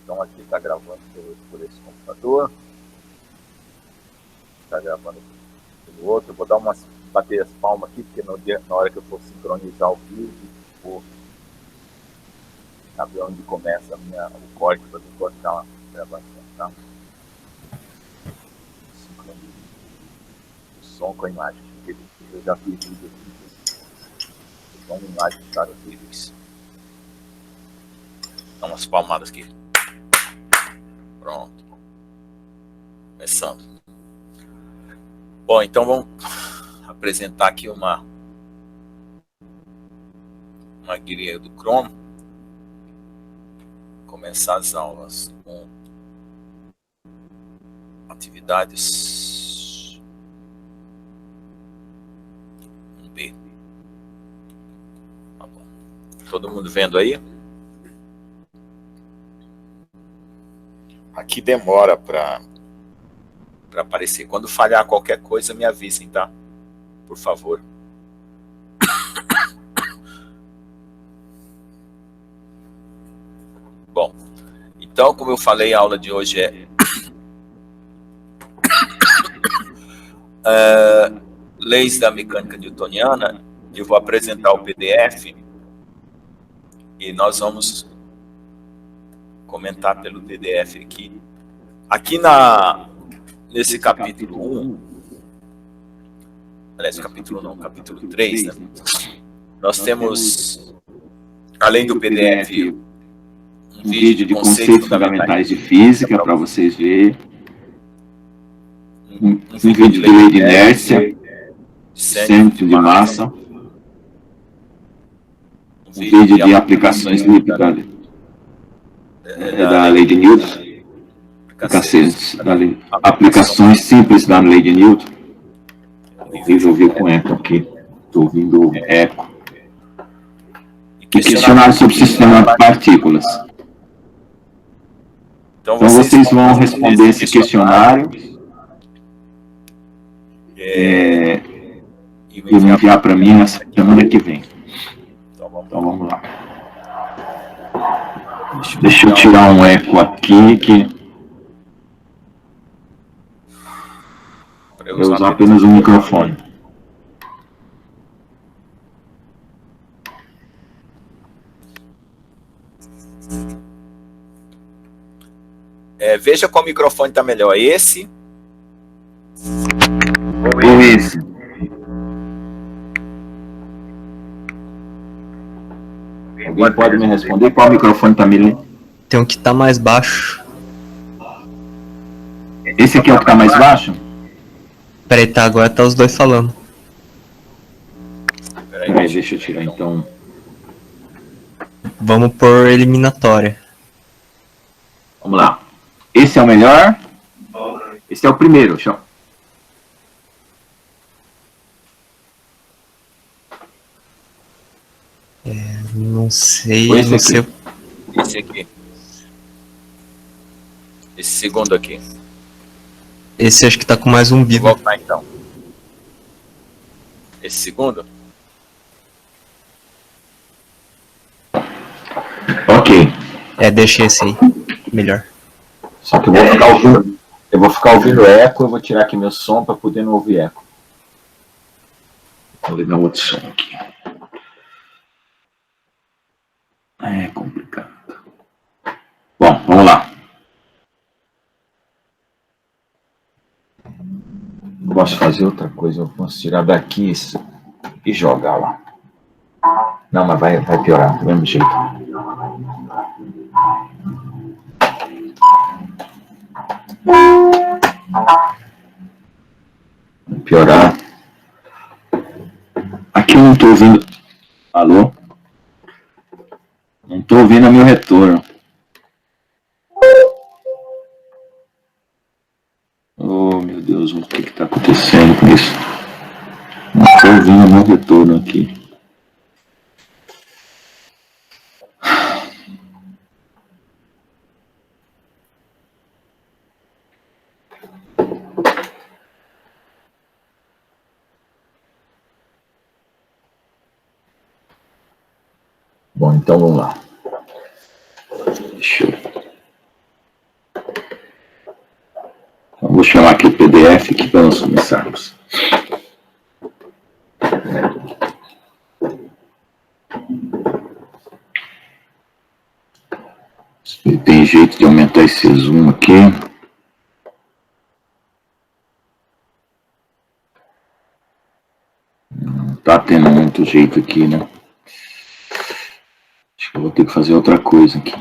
Então aqui está gravando por esse computador, está gravando pelo outro. Eu vou dar bater as palmas aqui, porque na hora que eu for sincronizar o vídeo, vou saber onde começa o corte para não cortar a gravação, tá? Sincronizo o som com a imagem, porque eu já fiz vídeo aqui, o som e a imagem ficaram horríveis. Dá umas palmadas aqui. Pronto. Começando. Bom, então vamos apresentar aqui uma guia do Chrome. Começar as aulas com atividades 1B. Tá bom. Todo mundo vendo aí? Aqui demora para aparecer. Quando falhar qualquer coisa, me avisem, tá? Por favor. Bom, então, como eu falei, a aula de hoje é leis da mecânica newtoniana. Eu vou apresentar o PDF e nós vamos comentar pelo PDF aqui. Aqui nesse capítulo 1, aliás, capítulo 3, né? Nós temos, além do PDF, um vídeo de conceitos fundamentais de física para vocês verem, um vídeo de lei de inércia, centro de massa, um vídeo de aplicações da lei de Newton, aplicações simples da lei de Newton. Horrível ouvir com eco aqui, estou ouvindo eco. E questionário sobre o sistema de partículas. Então vocês vão responder esse questionário e enviar para mim na semana que vem. Então vamos lá. Deixa eu tirar um eco aqui para eu usar apenas um microfone. Veja qual microfone está melhor, esse ou esse? Alguém pode me responder qual microfone está melhor? Tem um que está mais baixo. Esse aqui é o que está mais baixo? Peraí, tá, agora tá os dois falando. Peraí, deixa eu tirar então. Vamos por eliminatória. Vamos lá. Esse é o melhor? Esse é o primeiro, show. Não sei. Esse aqui. Esse segundo aqui. Esse acho que tá com mais um bico. Vou voltar então. Esse segundo? Ok. Deixa esse aí. Melhor. Só que eu vou ficar ouvindo eco, eu vou tirar aqui meu som para poder não ouvir eco. Vou ligar outro som aqui. É complicado. Bom, vamos lá. Eu posso fazer outra coisa, eu posso tirar daqui e jogar lá. Não, mas vai piorar, do mesmo jeito. Vai piorar. Aqui eu não estou ouvindo. Alô? Não estou ouvindo meu retorno. Oh, meu Deus, o que está acontecendo com isso? Não estou ouvindo meu retorno aqui. Bom, então vamos lá. Deixa eu Vou chamar aqui o PDF aqui para nós começarmos. Tem jeito de aumentar esse zoom aqui. Não tá tendo muito jeito aqui, né? Acho que eu vou ter que fazer outra coisa aqui.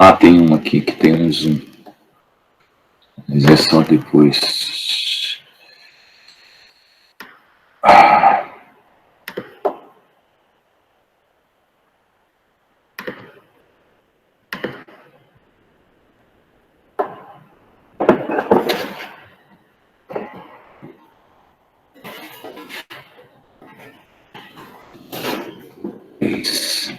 Ah, tem um aqui que tem um zoom. Mas é só depois. Isso.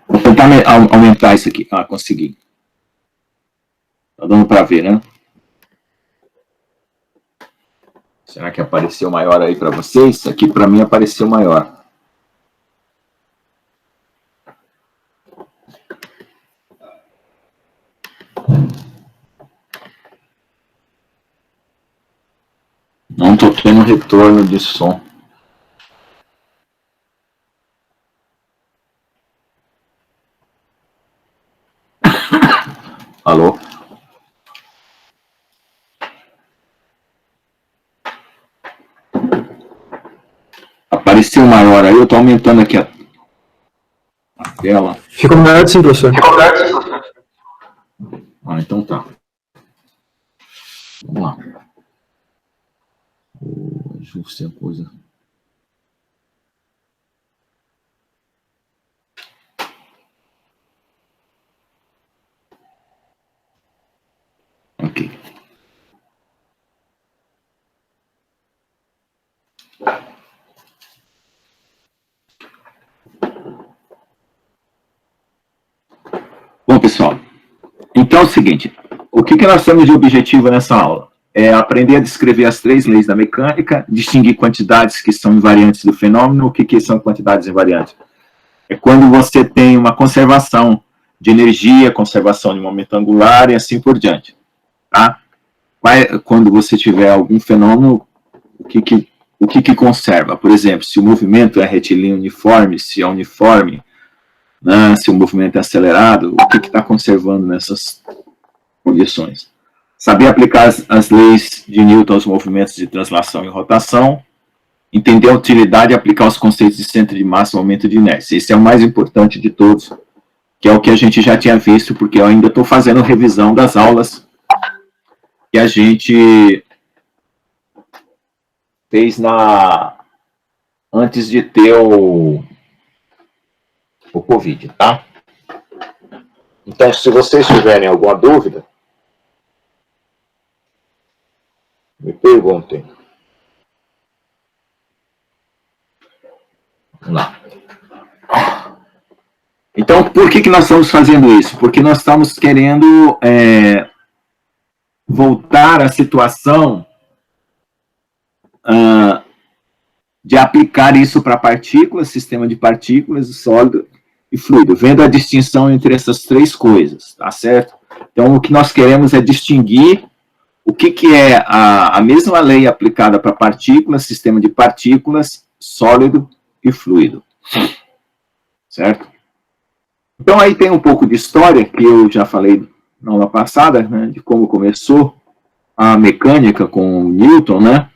Vou tentar aumentar isso aqui. Ah, consegui. Tá dando para ver, né? Será que apareceu maior aí para vocês? Aqui para mim apareceu maior. Não estou tendo retorno de som. Alô? Apareceu maior aí, eu estou aumentando aqui a tela. Ficou maior sim, professor. Ah, então tá. Vamos lá. Ajuste a coisa. Ok. Bom, pessoal, então é o seguinte, o que nós temos de objetivo nessa aula? É aprender a descrever as três leis da mecânica, distinguir quantidades que são invariantes do fenômeno. O que são quantidades invariantes? É quando você tem uma conservação de energia, conservação de momento angular e assim por diante. Tá? Quando você tiver algum fenômeno, o que conserva? Por exemplo, se o movimento é retilíneo uniforme, se é uniforme, né, se o movimento é acelerado, o que está conservando nessas condições? Saber aplicar as leis de Newton aos movimentos de translação e rotação, entender a utilidade e aplicar os conceitos de centro de massa e momento de inércia. Esse é o mais importante de todos, que é o que a gente já tinha visto, porque eu ainda estou fazendo revisão das aulas que a gente fez antes de ter o Covid, tá? Então, se vocês tiverem alguma dúvida, me perguntem. Vamos lá. Então, por que nós estamos fazendo isso? Porque nós estamos querendo voltar à situação de aplicar isso para partículas, sistema de partículas, sólido e fluido, vendo a distinção entre essas três coisas, tá certo? Então, o que nós queremos é distinguir o que é a mesma lei aplicada para partículas, sistema de partículas, sólido e fluido, certo? Então, aí tem um pouco de história, que eu já falei na aula passada, né, de como começou a mecânica com o Newton, né?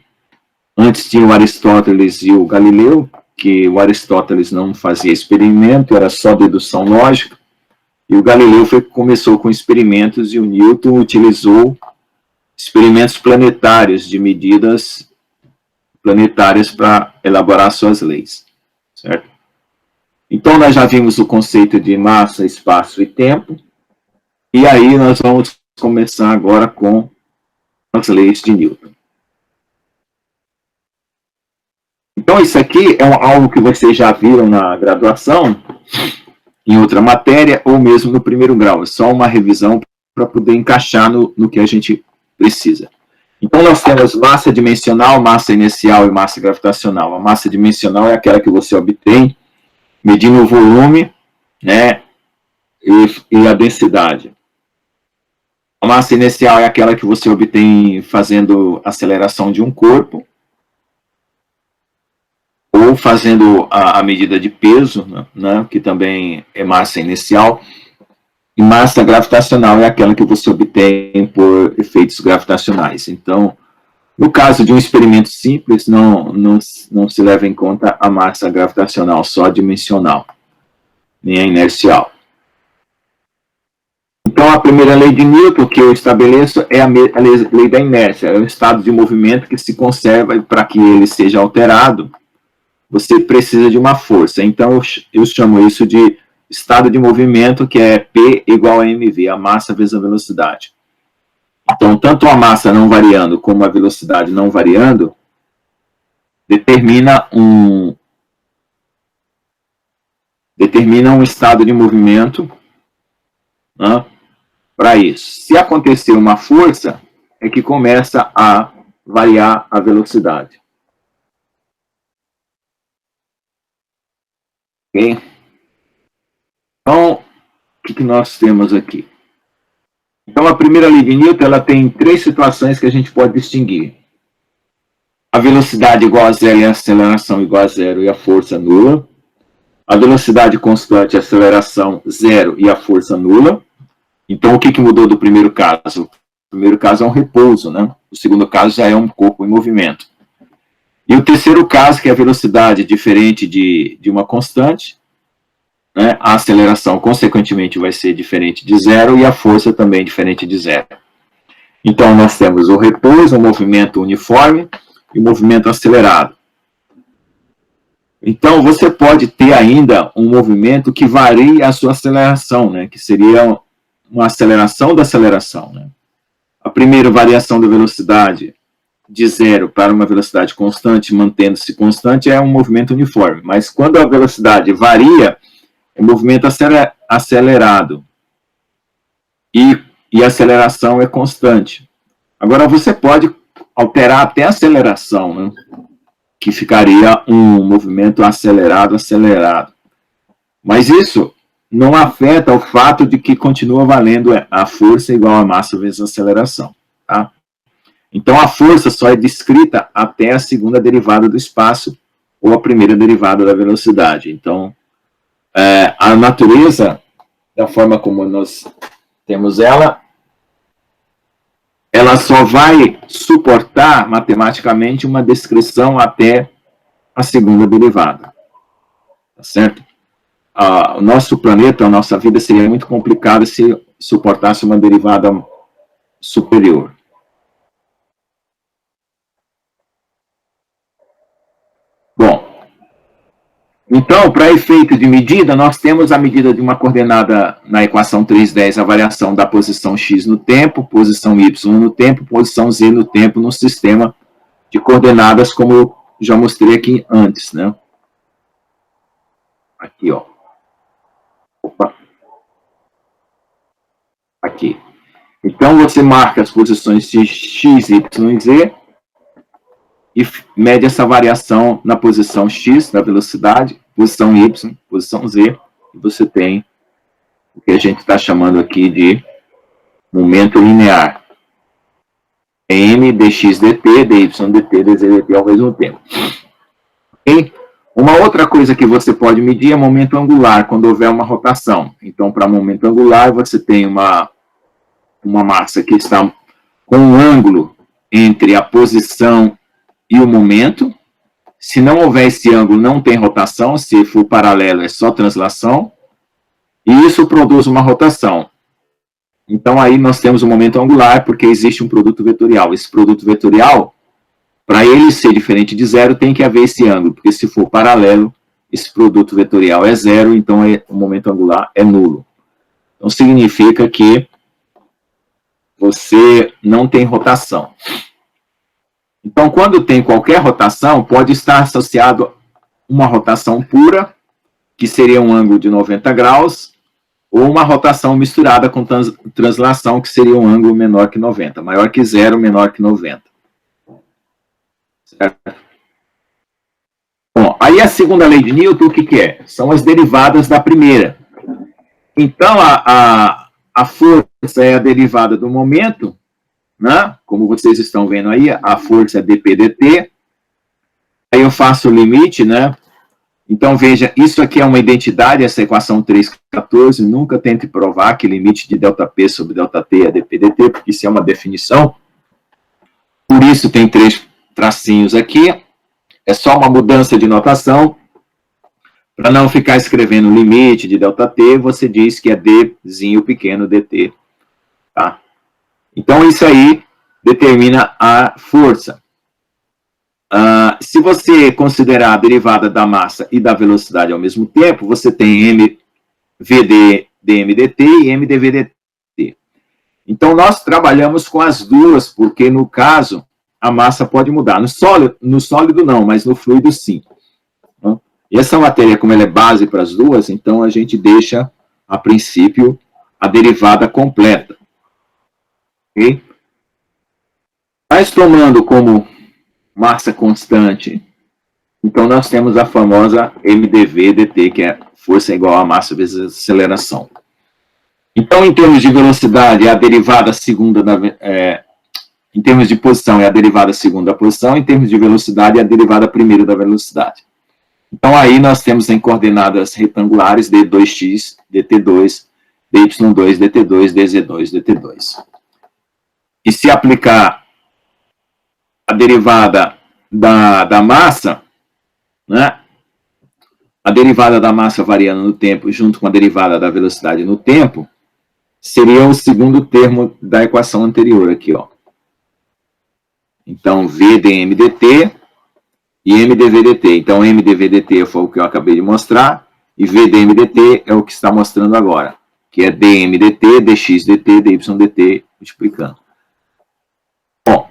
Antes tinha o Aristóteles e o Galileu, que o Aristóteles não fazia experimento, era só dedução lógica, e o Galileu começou com experimentos, e o Newton utilizou experimentos planetários, de medidas planetárias para elaborar suas leis, certo? Então, nós já vimos o conceito de massa, espaço e tempo, e aí nós vamos começar agora com as leis de Newton. Então, isso aqui é algo que vocês já viram na graduação, em outra matéria, ou mesmo no primeiro grau. É só uma revisão para poder encaixar no que a gente precisa. Então, nós temos massa dimensional, massa inercial e massa gravitacional. A massa dimensional é aquela que você obtém medindo o volume, né, e a densidade. A massa inercial é aquela que você obtém fazendo aceleração de um corpo, ou fazendo a medida de peso, né, que também é massa inercial. E massa gravitacional é aquela que você obtém por efeitos gravitacionais. Então, no caso de um experimento simples, não se leva em conta a massa gravitacional, só a dimensional, nem a inercial. Então, a primeira lei de Newton que eu estabeleço é a lei da inércia. É um estado de movimento que se conserva, e para que ele seja alterado, você precisa de uma força. Então, eu chamo isso de estado de movimento, que é P igual a mv, a massa vezes a velocidade. Então, tanto a massa não variando como a velocidade não variando, determina um estado de movimento, né, para isso. Se acontecer uma força, é que começa a variar a velocidade. Ok? Então, o que nós temos aqui? Então, a primeira lei de Newton, ela tem 3 situações que a gente pode distinguir. A velocidade igual a zero e a aceleração igual a zero e a força nula. A velocidade constante, a aceleração zero e a força nula. Então, o que mudou do primeiro caso? O primeiro caso é um repouso, né? O segundo caso já é um corpo em movimento. E o terceiro caso, que é a velocidade diferente de uma constante, né? A aceleração, consequentemente, vai ser diferente de zero e a força também diferente de zero. Então, nós temos o repouso, o movimento uniforme e o movimento acelerado. Então, você pode ter ainda um movimento que varie a sua aceleração, né? Que seria uma aceleração da aceleração, né? A primeira variação da velocidade de zero para uma velocidade constante, mantendo-se constante, é um movimento uniforme. Mas quando a velocidade varia, é um movimento acelerado. E a aceleração é constante. Agora, você pode alterar até a aceleração, né? Que ficaria um movimento acelerado. Mas isso não afeta o fato de que continua valendo a força igual a massa vezes a aceleração. Tá? Então, a força só é descrita até a segunda derivada do espaço ou a primeira derivada da velocidade. Então, a natureza, da forma como nós temos ela só vai suportar matematicamente uma descrição até a segunda derivada. Tá certo? O nosso planeta, a nossa vida seria muito complicada se suportasse uma derivada superior. Bom, então, para efeito de medida, nós temos a medida de uma coordenada na equação 3.10, a variação da posição x no tempo, posição y no tempo, posição z no tempo, no sistema de coordenadas, como eu já mostrei aqui antes, né? Aqui, ó. Opa. Aqui. Então, você marca as posições de x, y e z e mede essa variação na posição x, da velocidade, posição y, posição z, e você tem o que a gente está chamando aqui de momento linear. M dx dt, dy dt, dz dt ao mesmo tempo. E uma outra coisa que você pode medir é momento angular, quando houver uma rotação. Então, para momento angular, você tem uma massa que está com um ângulo entre a posição e o momento. Se não houver esse ângulo, não tem rotação. Se for paralelo, é só translação. E isso produz uma rotação. Então, aí nós temos um momento angular, porque existe um produto vetorial. Esse produto vetorial, para ele ser diferente de zero, tem que haver esse ângulo. Porque se for paralelo, esse produto vetorial é zero, então o momento angular é nulo. Então, significa que você não tem rotação. Então, quando tem qualquer rotação, pode estar associado uma rotação pura, que seria um ângulo de 90 graus, ou uma rotação misturada com translação, que seria um ângulo menor que 90, maior que 0, menor que 90. Certo? Bom, aí a segunda lei de Newton, o que é? São as derivadas da primeira. Então, a força é a derivada do momento, né? Como vocês estão vendo aí, a força é dp dt. Aí eu faço o limite, né? Então, veja, isso aqui é uma identidade, essa equação 3,14, nunca tente provar que limite de ΔP sobre ΔT é dp dt, porque isso é uma definição. Por isso tem 3 tracinhos aqui, é só uma mudança de notação. Para não ficar escrevendo limite de ΔT, você diz que é dzinho pequeno dt. Tá? Então, isso aí determina a força. Se você considerar a derivada da massa e da velocidade ao mesmo tempo, você tem mvd dmdt e mdvdt. Então, nós trabalhamos com as duas, porque, no caso, a massa pode mudar. No sólido não, mas no fluido, sim. E essa matéria, como ela é base para as duas, então a gente deixa, a princípio, a derivada completa. Ok? Mas tomando como massa constante, então nós temos a famosa mdv dt, que é força igual a massa vezes aceleração. Então, em termos de velocidade, é a derivada segunda em termos de posição, é a derivada segunda da posição, em termos de velocidade, é a derivada primeira da velocidade. Então, aí nós temos em coordenadas retangulares d2x, dt2, dy2, dt2, dz2, dt2. E se aplicar a derivada da massa, né? A derivada da massa variando no tempo, junto com a derivada da velocidade no tempo, seria o segundo termo da equação anterior aqui, ó. Então, v dm dt e mdv dt. Então, mdv dt foi o que eu acabei de mostrar, e v dm dt é o que está mostrando agora, que é dm dt, dx dt, dy dt, multiplicando. Bom,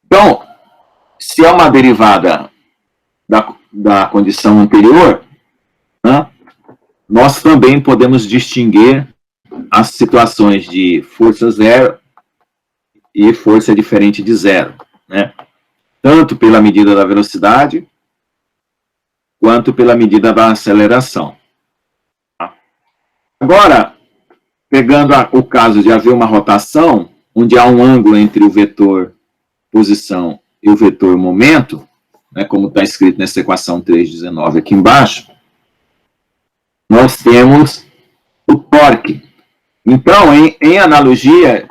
então, se é uma derivada da condição anterior, né, nós também podemos distinguir as situações de força zero e força diferente de zero, né? Tanto pela medida da velocidade, quanto pela medida da aceleração. Agora, pegando o caso de haver uma rotação, onde há um ângulo entre o vetor posição e o vetor momento, né, como está escrito nessa equação 3,19 aqui embaixo, nós temos o torque. Então, em analogia,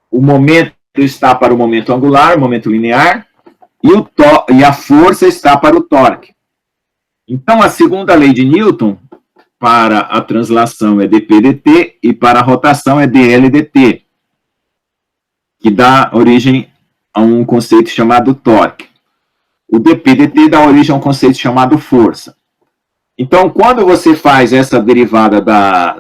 o momento está para o momento angular, o momento linear, e a força está para o torque. Então, a segunda lei de Newton, para a translação é dp dt, e para a rotação é dl dt, que dá origem a um conceito chamado torque. O dp dt dá origem a um conceito chamado força. Então, quando você faz essa derivada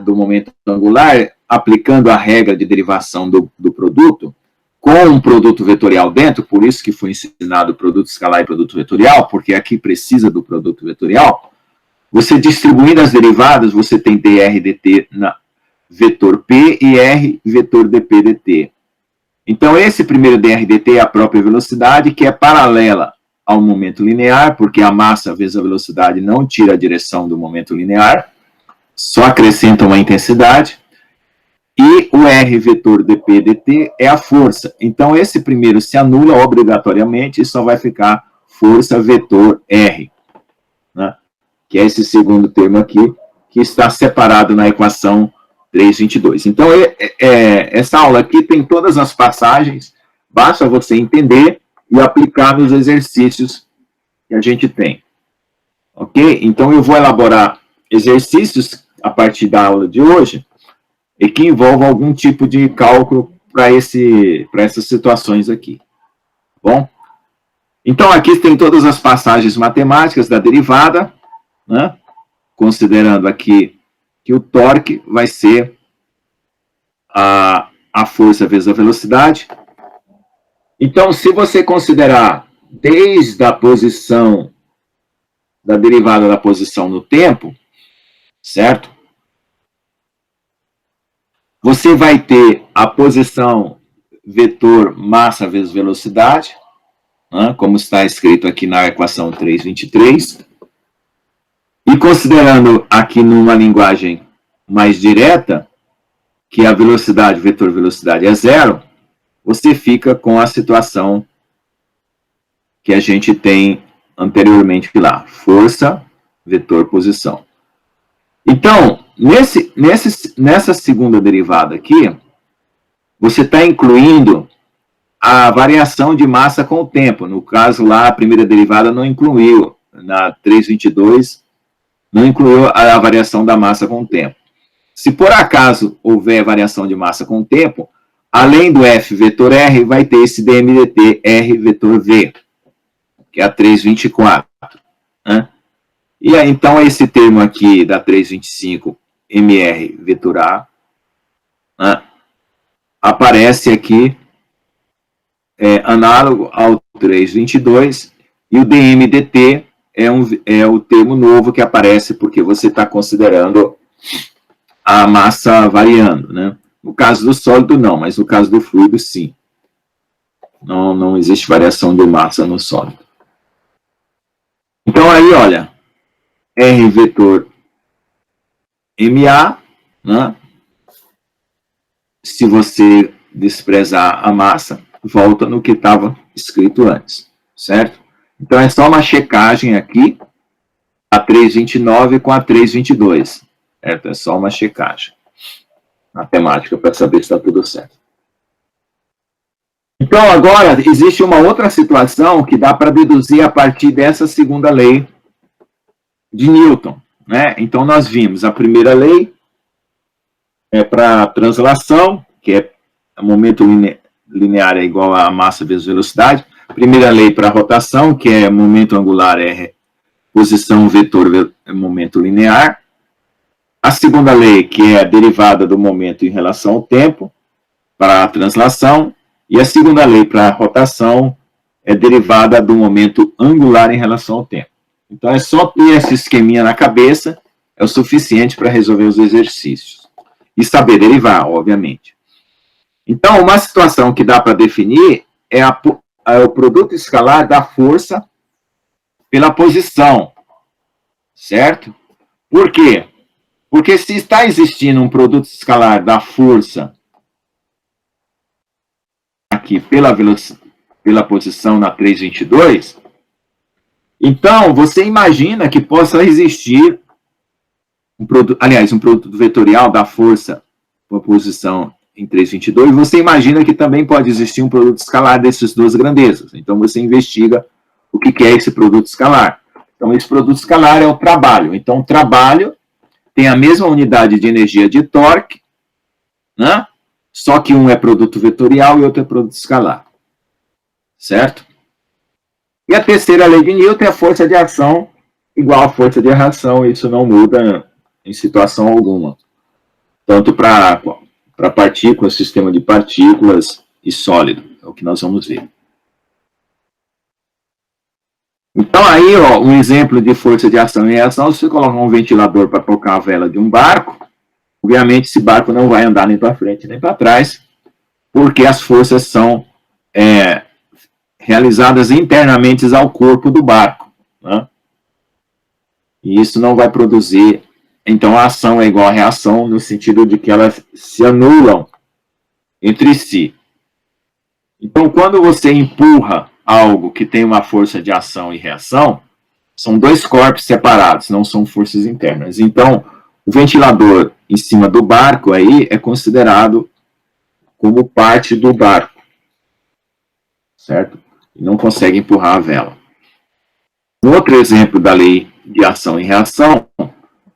do momento angular, aplicando a regra de derivação do produto, com um produto vetorial dentro, por isso que foi ensinado produto escalar e produto vetorial, porque aqui precisa do produto vetorial, você distribuindo as derivadas, você tem dr dt na vetor p e r vetor dp dt. Então, esse primeiro dr dt é a própria velocidade, que é paralela ao momento linear, porque a massa vezes a velocidade não tira a direção do momento linear, só acrescenta uma intensidade. E o R vetor dp dt é a força. Então, esse primeiro se anula obrigatoriamente e só vai ficar força vetor R, né? Que é esse segundo termo aqui, que está separado na equação 3,22. Então, essa aula aqui tem todas as passagens, basta você entender e aplicar nos exercícios que a gente tem. Ok? Então, eu vou elaborar exercícios a partir da aula de hoje, e que envolvam algum tipo de cálculo para essas situações aqui. Bom? Então, aqui tem todas as passagens matemáticas da derivada, né? Considerando aqui que o torque vai ser a força vezes a velocidade. Então, se você considerar desde a posição, da derivada da posição no tempo, certo? Você vai ter a posição vetor massa vezes velocidade, né, como está escrito aqui na equação 323. E considerando aqui numa linguagem mais direta, que a velocidade, vetor velocidade é zero, você fica com a situação que a gente tem anteriormente lá, força, vetor, posição. Então, nessa segunda derivada aqui, você está incluindo a variação de massa com o tempo. No caso lá, a primeira derivada não incluiu, na 322, não incluiu a variação da massa com o tempo. Se por acaso houver variação de massa com o tempo, além do F vetor R, vai ter esse dMdt R vetor V, que é a 324. Né? E aí, então, esse termo aqui da 325, MR vetor A, né, aparece aqui análogo ao 322, e o dMdt é o termo novo que aparece porque você está considerando a massa variando, né? No caso do sólido, não, mas no caso do fluido, sim. Não existe variação de massa no sólido. Então, aí, olha, R vetor MA, né? Se você desprezar a massa, volta no que estava escrito antes, certo? Então, é só uma checagem aqui, a 329 com a 322, certo? É só uma checagem matemática para saber se está tudo certo. Então, agora, existe uma outra situação que dá para deduzir a partir dessa segunda lei de Newton, né? Então, nós vimos a primeira lei para translação, que é momento linear é igual a massa vezes velocidade. Primeira lei para rotação, que é momento angular é posição vetor momento linear. A segunda lei, que é a derivada do momento em relação ao tempo, para a translação. E a segunda lei para a rotação é derivada do momento angular em relação ao tempo. Então, é só ter esse esqueminha na cabeça, é o suficiente para resolver os exercícios. E saber derivar, obviamente. Então, uma situação que dá para definir é o produto escalar da força pela posição, certo? Por quê? Porque se está existindo um produto escalar da força aqui pela posição na 322, então você imagina que possa existir um produto vetorial da força com posição em 322, você imagina que também pode existir um produto escalar dessas duas grandezas. Então, você investiga o que é esse produto escalar. Então, esse produto escalar é o trabalho. Então, o trabalho tem a mesma unidade de energia de torque, né? Só que um é produto vetorial e outro é produto escalar. Certo? E a terceira lei de Newton é a força de ação igual à força de reação. Isso não muda em situação alguma. Tanto para partículas, sistema de partículas e sólido. É o que nós vamos ver. Então, aí, ó, um exemplo de força de ação e reação, se você colocar um ventilador para tocar a vela de um barco, obviamente esse barco não vai andar nem para frente nem para trás, porque as forças são realizadas internamente ao corpo do barco. Né? E isso não vai produzir. Então, a ação é igual à reação, no sentido de que elas se anulam entre si. Então, quando você empurra algo que tem uma força de ação e reação, são dois corpos separados, não são forças internas. Então, o ventilador em cima do barco aí é considerado como parte do barco, certo? E não consegue empurrar a vela. Um outro exemplo da lei de ação e reação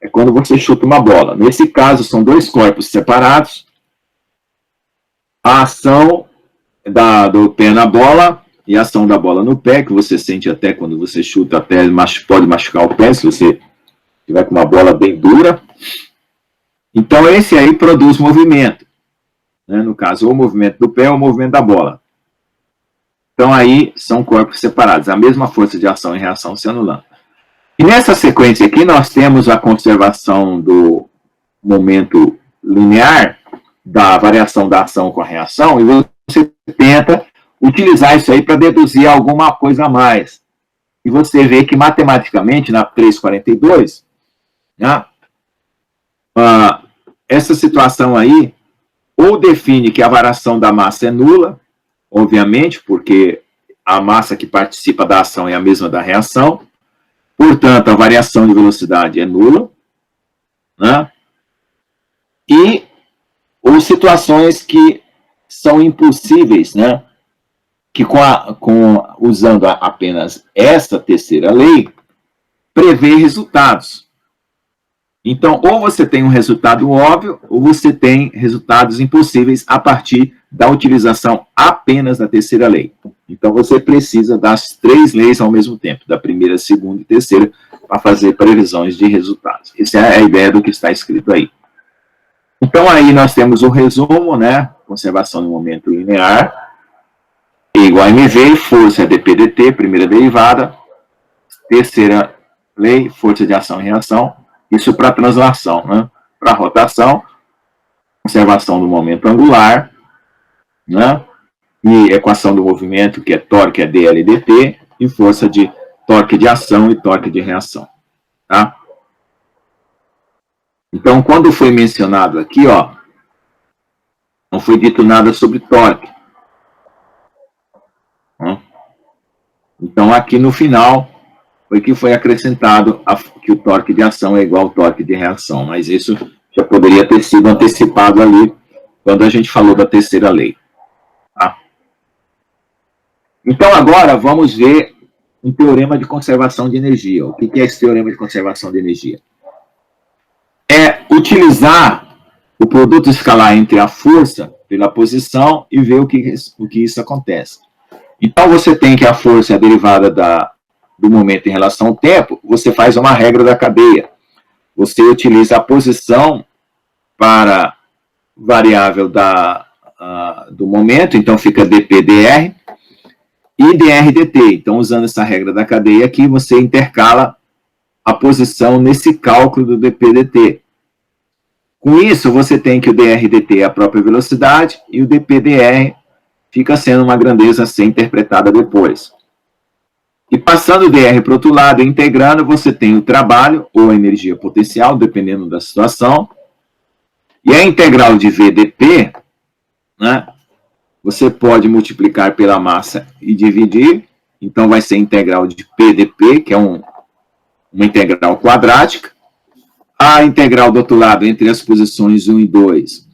é quando você chuta uma bola. Nesse caso, são dois corpos separados. A ação do pé na bola e a ação da bola no pé, que você sente até quando você chuta, até pode machucar o pé, se você tiver com uma bola bem dura. Então, esse aí produz movimento. Né? No caso, ou o movimento do pé ou o movimento da bola. Então, aí são corpos separados. A mesma força de ação e reação se anulando. E nessa sequência aqui, nós temos a conservação do momento linear da variação da ação com a reação e você tenta utilizar isso aí para deduzir alguma coisa a mais. E você vê que matematicamente, na 342, né, essa situação aí, ou define que a variação da massa é nula, obviamente, porque a massa que participa da ação é a mesma da reação, portanto, a variação de velocidade é nula, né? Ou situações que são impossíveis, né? Que usando apenas essa terceira lei, prevê resultados. Então, ou você tem um resultado óbvio, ou você tem resultados impossíveis a partir da utilização apenas da terceira lei. Então, você precisa das três leis ao mesmo tempo, da primeira, segunda e terceira, para fazer previsões de resultados. Essa é a ideia do que está escrito aí. Então, aí nós temos o resumo, né? Conservação do momento linear, E igual a mv, força é dp/dt, primeira derivada, terceira lei, força de ação e reação, isso para translação, né? Para rotação, conservação do momento angular, né? E equação do movimento, que é torque é dl/dt, e força de torque de ação e torque de reação, tá? Então, quando foi mencionado aqui, ó, não foi dito nada sobre torque. Então, aqui no final, foi acrescentado que o torque de ação é igual ao torque de reação, mas isso já poderia ter sido antecipado ali, quando a gente falou da terceira lei. Tá? Então, agora, vamos ver um teorema de conservação de energia. O que é esse teorema de conservação de energia? É utilizar o produto escalar entre a força pela posição e ver o que isso acontece. Então, você tem que a força é a derivada do momento em relação ao tempo, você faz uma regra da cadeia. Você utiliza a posição para variável do momento, então fica dp/dr, e dr/dt. Então, usando essa regra da cadeia aqui, você intercala a posição nesse cálculo do dp/dt. Com isso, você tem que o dr/dt é a própria velocidade e o dp/dr fica sendo uma grandeza a ser interpretada depois. E passando o dr para o outro lado, integrando, você tem o trabalho, ou a energia potencial, dependendo da situação. E a integral de VdP, né, você pode multiplicar pela massa e dividir. Então, vai ser integral de PdP, que é uma integral quadrática. A integral do outro lado, entre as posições 1 e 2,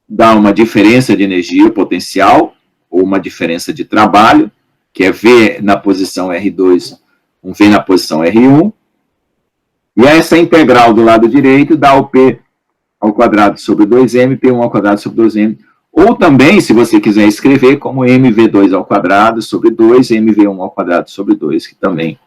dá uma diferença de energia potencial, ou uma diferença de trabalho, que é V na posição R2, um V na posição R1. E essa integral do lado direito dá o P ao quadrado sobre 2M, P1 ao quadrado sobre 2M. Ou também, se você quiser escrever, como MV2 ao quadrado sobre 2, MV1 ao quadrado sobre 2, que também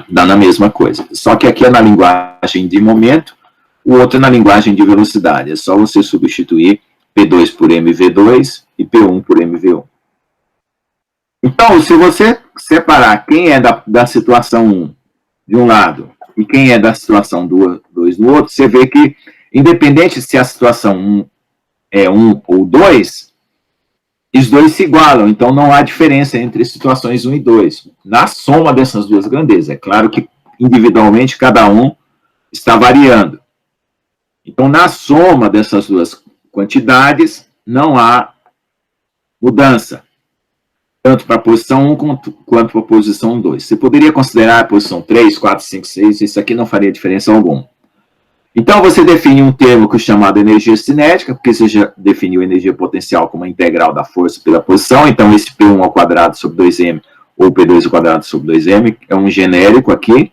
dá na mesma coisa. Só que aqui é na linguagem de momento, o outro é na linguagem de velocidade. É só você substituir P2 por MV2 e P1 por MV1. Então, se você separar quem é da situação 1 de um lado e quem é da situação 2 do outro, você vê que, independente se a situação 1 é 1 ou 2, os dois se igualam, então não há diferença entre situações 1 e 2. Na soma dessas duas grandezas, é claro que individualmente cada um está variando. Então, na soma dessas duas quantidades, não há mudança, tanto para a posição 1 quanto para a posição 2. Você poderia considerar a posição 3, 4, 5, 6, isso aqui não faria diferença alguma. Então, você define um termo chamado energia cinética, porque você já definiu energia potencial como a integral da força pela posição, então esse P1 ao quadrado sobre 2M, ou P2 ao quadrado sobre 2M, é um genérico aqui,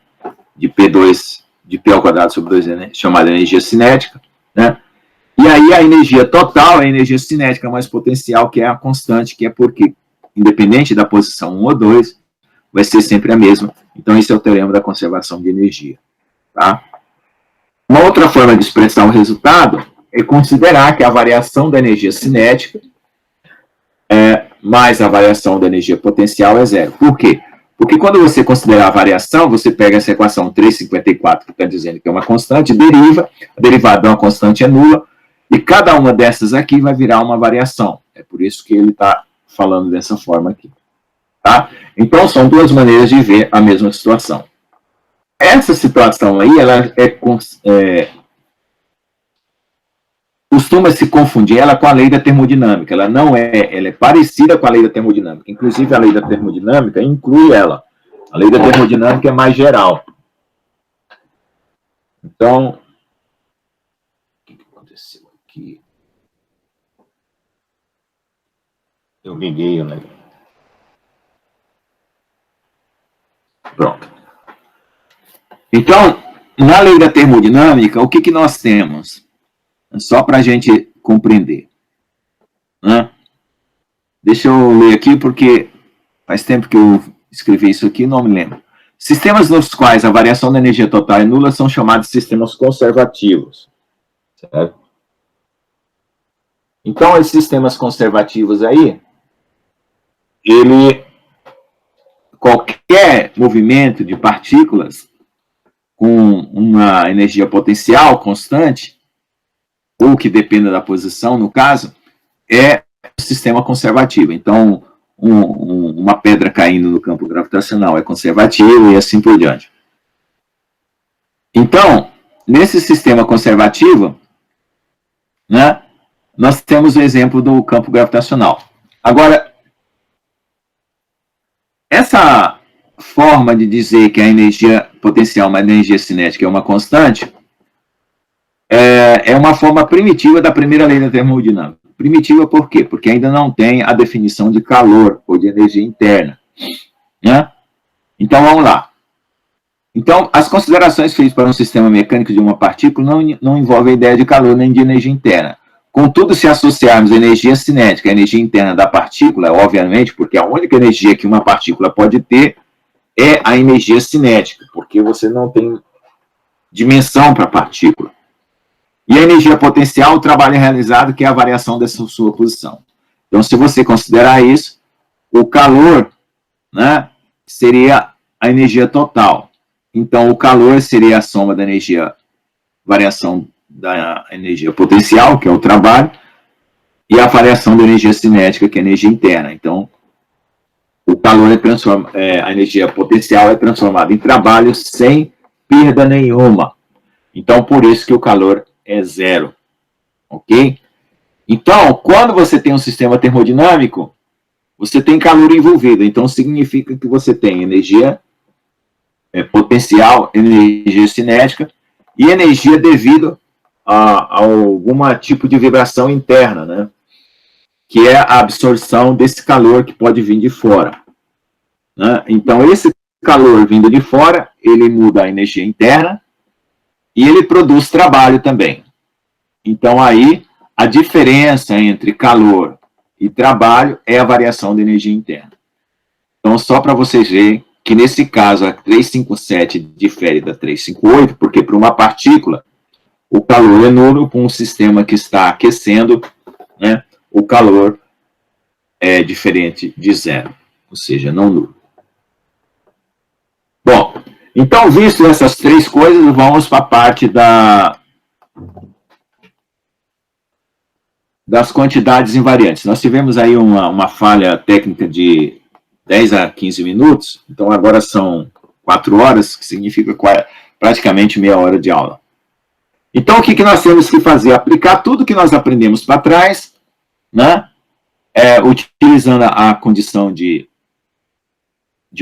de P ao quadrado sobre 2M, chamado energia cinética, né? E aí a energia total é a energia cinética mais potencial, que é a constante, que é porque, independente da posição 1 ou 2, vai ser sempre a mesma. Então, esse é o teorema da conservação de energia. Tá? Uma outra forma de expressar o resultado é considerar que a variação da energia cinética mais a variação da energia potencial é zero. Por quê? Porque quando você considerar a variação, você pega essa equação 3,54, que está dizendo que é uma constante, deriva, a derivada de uma constante é nula, E cada uma dessas aqui vai virar uma variação. É por isso que ele está falando dessa forma aqui. Tá? Então, são duas maneiras de ver a mesma situação. Essa situação aí, ela costuma se confundir ela com a lei da termodinâmica. Ela não é, ela é parecida com a lei da termodinâmica. Inclusive, a lei da termodinâmica inclui ela. A lei da termodinâmica é mais geral. Então, o que aconteceu aqui? Eu liguei o negócio. Pronto. Então, na lei da termodinâmica, o que nós temos? Só para a gente compreender. Né? Deixa eu ler aqui, porque faz tempo que eu escrevi isso aqui e não me lembro. Sistemas nos quais a variação da energia total é nula são chamados de sistemas conservativos. Certo? Então, esses sistemas conservativos aí, qualquer movimento de partículas com uma energia potencial constante, ou que dependa da posição, no caso, é um sistema conservativo. Então, uma pedra caindo no campo gravitacional é conservativo e assim por diante. Então, nesse sistema conservativo, né, nós temos o exemplo do campo gravitacional. Agora, essa forma de dizer que a energia potencial, uma energia cinética, é uma constante, é uma forma primitiva da primeira lei da termodinâmica. Primitiva por quê? Porque ainda não tem a definição de calor ou de energia interna. Né? Então, vamos lá. Então, as considerações feitas para um sistema mecânico de uma partícula não envolvem a ideia de calor nem de energia interna. Contudo, se associarmos a energia cinética à energia interna da partícula, obviamente, porque a única energia que uma partícula pode ter é a energia cinética, porque você não tem dimensão para a partícula. E a energia potencial, o trabalho é realizado, que é a variação dessa sua posição. Então, se você considerar isso, o calor, né, seria a energia total. Então, o calor seria a soma da energia, variação da energia potencial, que é o trabalho, e a variação da energia cinética, que é a energia interna. Então, o calor a energia potencial é transformada em trabalho sem perda nenhuma. Então, por isso que o calor é zero. Ok? Então, quando você tem um sistema termodinâmico, você tem calor envolvido. Então, significa que você tem energia potencial, energia cinética e energia devido a algum tipo de vibração interna, né? Que é a absorção desse calor que pode vir de fora. Né? Então, esse calor vindo de fora, ele muda a energia interna e ele produz trabalho também. Então, aí, a diferença entre calor e trabalho é a variação da energia interna. Então, só para vocês verem que, nesse caso, a 357 difere da 358, porque para uma partícula, o calor é nulo, com um sistema que está aquecendo, né, o calor é diferente de zero, ou seja, não nulo. Bom, então, visto essas três coisas, vamos para a parte das quantidades invariantes. Nós tivemos aí uma falha técnica de 10 a 15 minutos, então agora são 4 horas, que significa praticamente meia hora de aula. Então, o que nós temos que fazer? Aplicar tudo que nós aprendemos para trás, né? Utilizando a condição de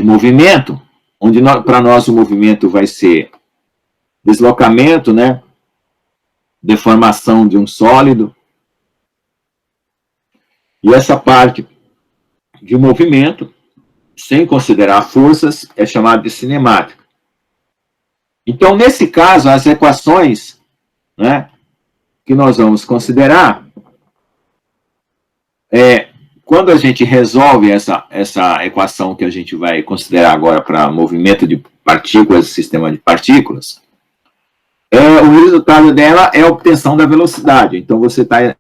movimento, onde para nós o movimento vai ser deslocamento, né? Deformação de um sólido. E essa parte de movimento, sem considerar forças, é chamada de cinemática. Então, nesse caso, as equações, né, que nós vamos considerar, quando a gente resolve essa equação que a gente vai considerar agora para movimento de partículas, sistema de partículas, o resultado dela é a obtenção da velocidade. Então, você está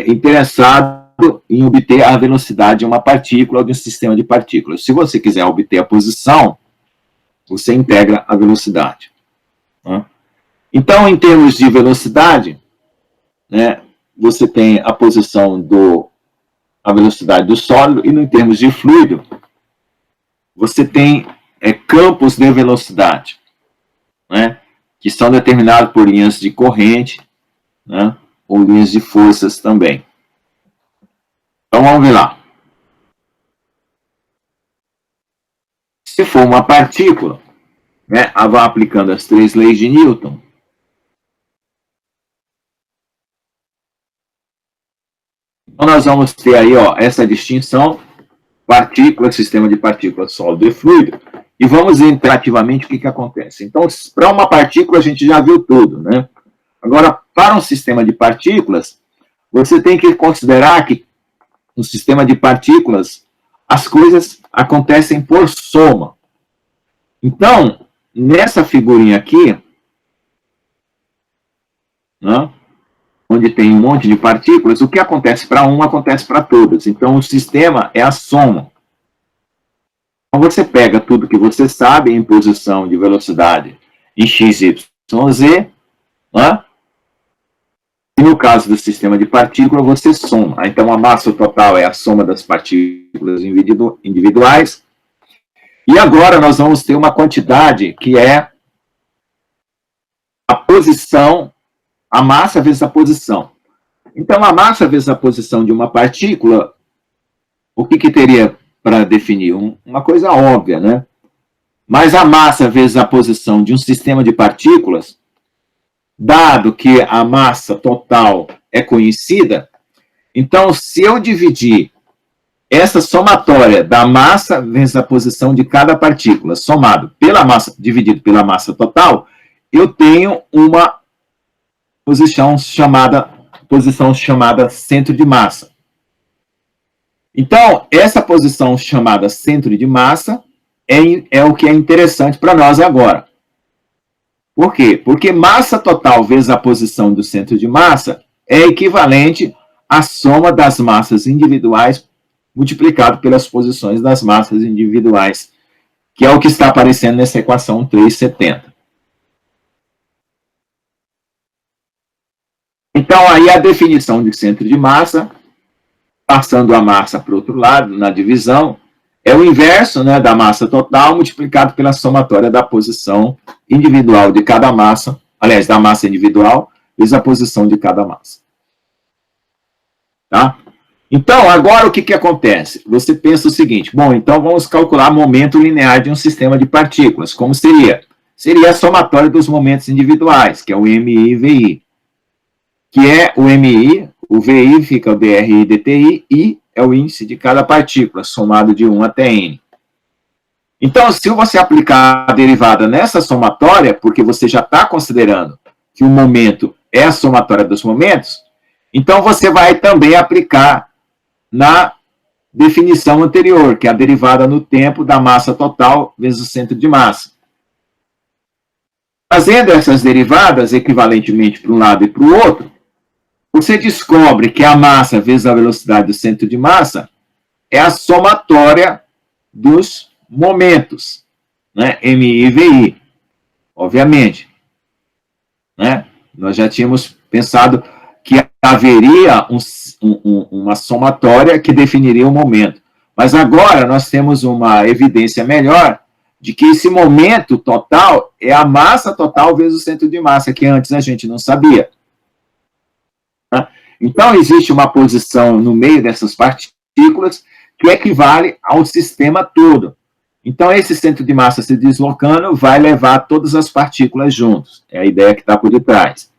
interessado em obter a velocidade de uma partícula ou de um sistema de partículas. Se você quiser obter a posição, você integra a velocidade. Né? Então, em termos de velocidade, né, você tem a posição a velocidade do sólido, e em termos de fluido, você tem campos de velocidade, né, que são determinados por linhas de corrente, né, ou linhas de forças também. Então, vamos ver lá. Se for uma partícula, né, vai aplicando as 3 leis de Newton. Então, nós vamos ter aí, ó, essa distinção, partícula, sistema de partículas sólido e fluido, e vamos ver interativamente o que acontece. Então, para uma partícula, a gente já viu tudo, né? Agora, para um sistema de partículas, você tem que considerar que no sistema de partículas, as coisas acontecem por soma. Então, nessa figurinha aqui, né, onde tem um monte de partículas, o que acontece para uma acontece para todas. Então, o sistema é a soma. Então, você pega tudo que você sabe em posição de velocidade em x, y, z, né? E no caso do sistema de partículas, você soma. Então, a massa total é a soma das partículas individuais. E agora nós vamos ter uma quantidade que é a posição, a massa vezes a posição. Então, a massa vezes a posição de uma partícula, o que teria para definir? Uma coisa óbvia, né? Mas a massa vezes a posição de um sistema de partículas, dado que a massa total é conhecida, então, se eu dividir essa somatória da massa vezes a posição de cada partícula, somado pela massa, dividido pela massa total, eu tenho uma posição chamada centro de massa. Então, essa posição chamada centro de massa é o que é interessante para nós agora. Por quê? Porque massa total vezes a posição do centro de massa é equivalente à soma das massas individuais multiplicado pelas posições das massas individuais, que é o que está aparecendo nessa equação 370. Então, aí a definição de centro de massa, passando a massa para o outro lado, na divisão, é o inverso, né, da massa total multiplicado pela somatória da posição individual de cada massa, aliás, da massa individual, vezes a posição de cada massa. Tá? Então, agora o que acontece? Você pensa o seguinte, bom, então vamos calcular momento linear de um sistema de partículas. Como seria? Seria a somatória dos momentos individuais, que é o MI e VI. Que é o MI, o VI fica o DRI DTI, I é o índice de cada partícula, somado de 1 até N. Então, se você aplicar a derivada nessa somatória, porque você já está considerando que o momento é a somatória dos momentos, então você vai também aplicar na definição anterior, que é a derivada no tempo da massa total vezes o centro de massa. Fazendo essas derivadas equivalentemente para um lado e para o outro, você descobre que a massa vezes a velocidade do centro de massa é a somatória dos momentos, né? MI e VI, obviamente. Né? Nós já tínhamos pensado que haveria uma somatória que definiria o momento. Mas agora nós temos uma evidência melhor de que esse momento total é a massa total vezes o centro de massa, que antes a gente não sabia. Então, existe uma posição no meio dessas partículas que equivale ao sistema todo. Então, esse centro de massa se deslocando vai levar todas as partículas juntos. É a ideia que está por detrás.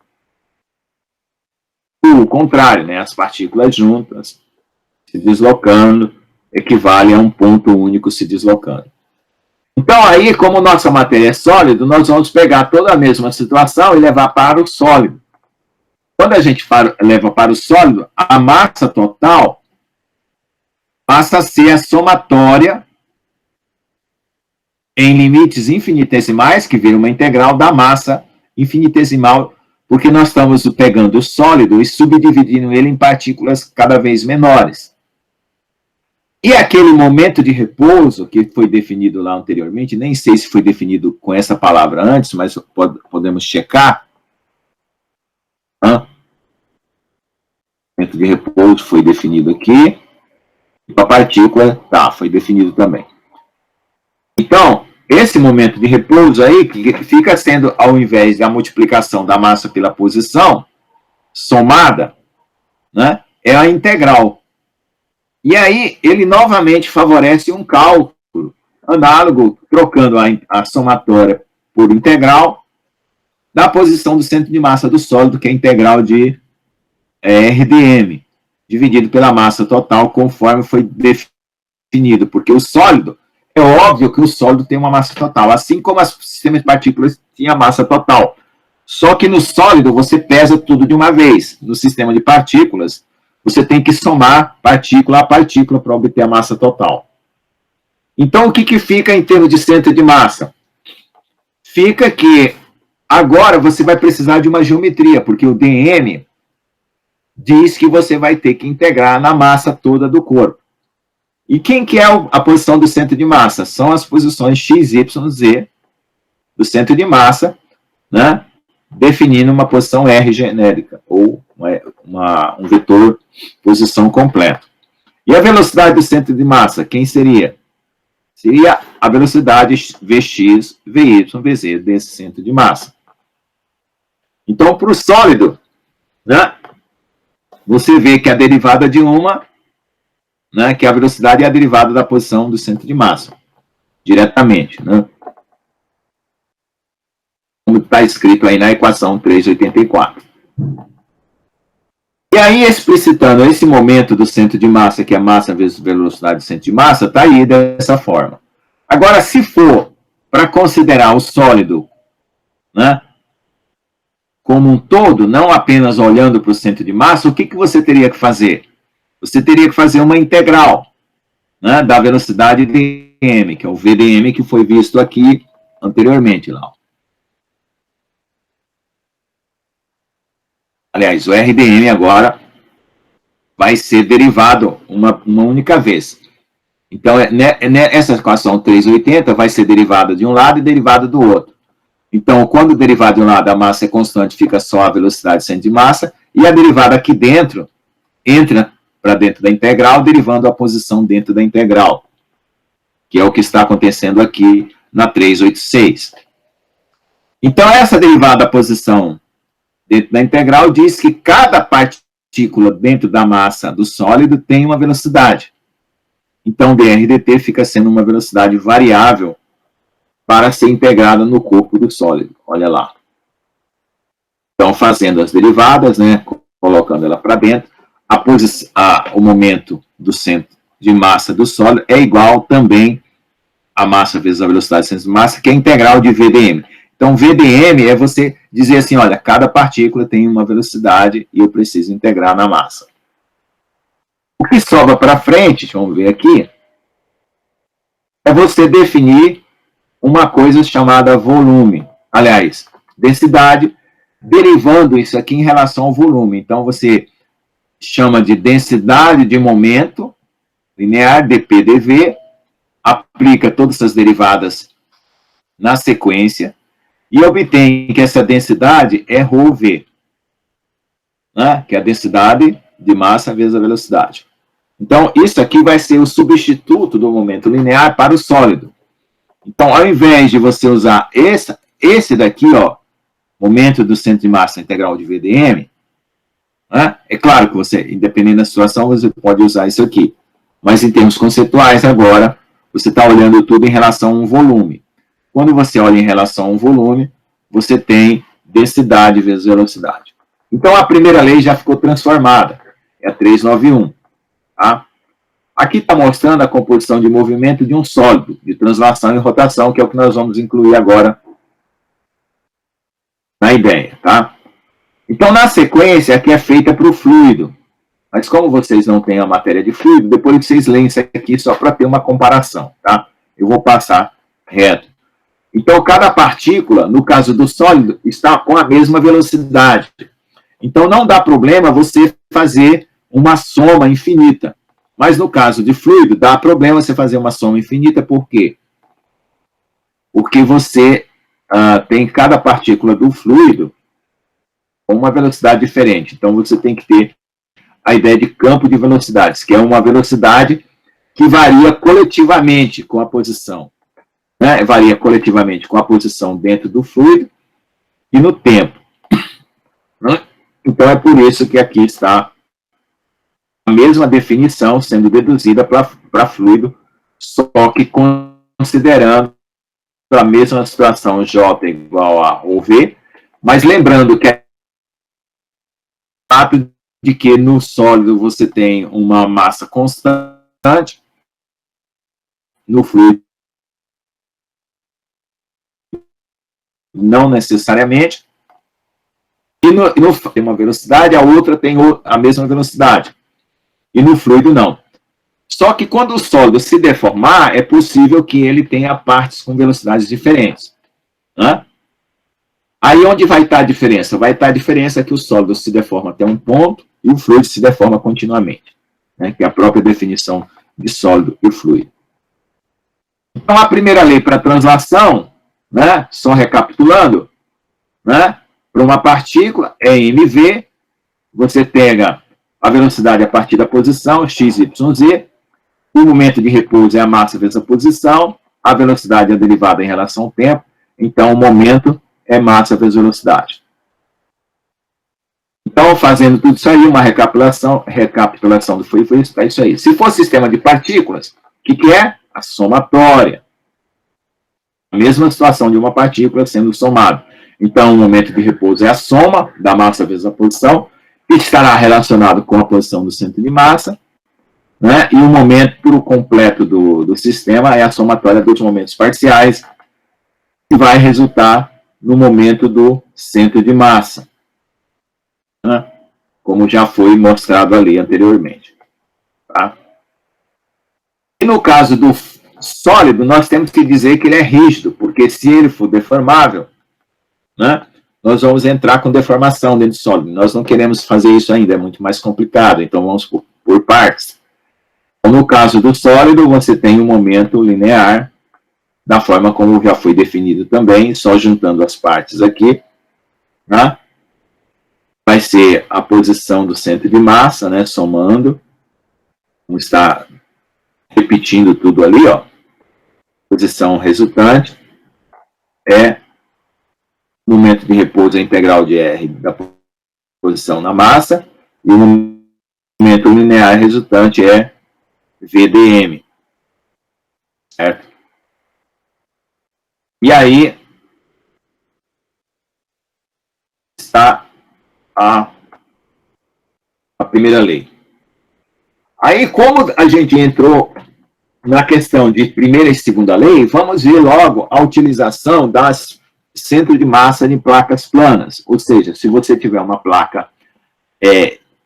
O contrário, né? As partículas juntas se deslocando equivale a um ponto único se deslocando. Então, aí, como nossa matéria é sólida, nós vamos pegar toda a mesma situação e levar para o sólido. Quando a gente leva para o sólido, a massa total passa a ser a somatória em limites infinitesimais, que vira uma integral da massa infinitesimal, porque nós estamos pegando o sólido e subdividindo ele em partículas cada vez menores. E aquele momento de repouso, que foi definido lá anteriormente, nem sei se foi definido com essa palavra antes, mas podemos checar. momento de repouso foi definido aqui. E para a partícula, tá, foi definido também. Então, esse momento de repouso aí, que fica sendo, ao invés da multiplicação da massa pela posição, somada, né, é a integral. E aí, ele novamente favorece um cálculo análogo, trocando a somatória por integral, da posição do centro de massa do sólido, que é a integral de RdM, dividido pela massa total, conforme foi definido, porque o sólido, é óbvio que o sólido tem uma massa total, assim como o sistema de partículas tinha massa total. Só que no sólido você pesa tudo de uma vez. No sistema de partículas, você tem que somar partícula a partícula para obter a massa total. Então, o que fica em termos de centro de massa? Fica que agora você vai precisar de uma geometria, porque o dm diz que você vai ter que integrar na massa toda do corpo. E quem que é a posição do centro de massa? São as posições x, y, z do centro de massa, né, definindo uma posição R genérica, ou um vetor posição completo. E a velocidade do centro de massa, quem seria? Seria a velocidade Vx, Vy, Vz desse centro de massa. Então, para o sólido, né, você vê que a derivada de uma, né, que a velocidade é a derivada da posição do centro de massa, diretamente, né? Como está escrito aí na equação 384. E aí, explicitando esse momento do centro de massa, que é a massa vezes velocidade do centro de massa, está aí dessa forma. Agora, se for para considerar o sólido, né, como um todo, não apenas olhando para o centro de massa, o que você teria que fazer? Você teria que fazer uma integral, né, da velocidade dm, que é o VDM que foi visto aqui anteriormente. Lá. Aliás, o RDM agora vai ser derivado uma única vez. Então, essa equação 380 vai ser derivada de um lado e derivada do outro. Então, quando derivada de um lado a massa é constante, fica só a velocidade centro de massa, e a derivada aqui dentro entra para dentro da integral, derivando a posição dentro da integral, que é o que está acontecendo aqui na 386. Então, essa derivada da posição dentro da integral diz que cada partícula dentro da massa do sólido tem uma velocidade. Então, dr dt fica sendo uma velocidade variável para ser integrada no corpo do sólido. Olha lá. Então, fazendo as derivadas, né, colocando ela para dentro, o momento do centro de massa do sólido é igual também a massa vezes a velocidade do centro de massa, que é a integral de VDM. Então, VDM é você dizer assim, olha, cada partícula tem uma velocidade e eu preciso integrar na massa. O que sobra para frente, vamos ver aqui, é você definir uma coisa chamada volume. Aliás, densidade, derivando isso aqui em relação ao volume. Então, você chama de densidade de momento linear, dP/dV, aplica todas essas derivadas na sequência, e obtém que essa densidade é ρV, né? Que é a densidade de massa vezes a velocidade. Então, isso aqui vai ser o substituto do momento linear para o sólido. Então, ao invés de você usar esse daqui, ó, momento do centro de massa integral de VDM, né? É claro que você, independente da situação, você pode usar isso aqui. Mas em termos conceituais, agora, você está olhando tudo em relação a um volume. Quando você olha em relação a um volume, você tem densidade vezes velocidade. Então, a primeira lei já ficou transformada. É a 391. Tá? Aqui está mostrando a composição de movimento de um sólido, de translação e rotação, que é o que nós vamos incluir agora na ideia. Tá? Então, na sequência, aqui é feita para o fluido. Mas como vocês não têm a matéria de fluido, depois vocês leem isso aqui só para ter uma comparação. Tá? Eu vou passar reto. Então, cada partícula, no caso do sólido, está com a mesma velocidade. Então, não dá problema você fazer uma soma infinita. Mas, no caso de fluido, dá problema você fazer uma soma infinita. Por quê? Porque você tem cada partícula do fluido com uma velocidade diferente. Então, você tem que ter a ideia de campo de velocidades, que é uma velocidade que varia coletivamente com a posição, né? Varia coletivamente com a posição dentro do fluido e no tempo, né? Então, é por isso que aqui está a mesma definição sendo deduzida para fluido, só que considerando a mesma situação J igual a OV, mas lembrando que é o fato de que no sólido você tem uma massa constante, no fluido não necessariamente, tem uma velocidade, a outra tem a mesma velocidade, e no fluido não. Só que quando o sólido se deformar, é possível que ele tenha partes com velocidades diferentes, né? Aí onde vai estar a diferença? Vai estar a diferença que o sólido se deforma até um ponto e o fluido se deforma continuamente, né? Que é a própria definição de sólido e fluido. Então, a primeira lei para translação, né? Só recapitulando, né? Para uma partícula é mv, você pega a velocidade a partir da posição, x, y, z, o momento de repouso é a massa vezes a posição, a velocidade é a derivada em relação ao tempo, então o momento é massa vezes velocidade. Então, fazendo tudo isso aí, uma recapitulação do foi isso aí. Se for sistema de partículas, o que é? A somatória. A mesma situação de uma partícula sendo somada. Então, o momento de repouso é a soma da massa vezes a posição, que estará relacionado com a posição do centro de massa, né? E o momento completo do sistema é a somatória dos momentos parciais, que vai resultar no momento do centro de massa, né? Como já foi mostrado ali anteriormente. Tá? E no caso do sólido, nós temos que dizer que ele é rígido, porque se ele for deformável, né, nós vamos entrar com deformação dentro do sólido. Nós não queremos fazer isso ainda, é muito mais complicado, então vamos por partes. Então, no caso do sólido, você tem um momento linear, da forma como já foi definido também, só juntando as partes aqui, né? Vai ser a posição do centro de massa, né, somando, vamos estar repetindo tudo ali, ó. Posição resultante é momento de repouso é integral de R da posição na massa, e o momento linear resultante é VDM. Certo? E aí está a primeira lei. Aí, como a gente entrou na questão de primeira e segunda lei, vamos ver logo a utilização das centro de massa de placas planas. Ou seja, se você tiver uma placa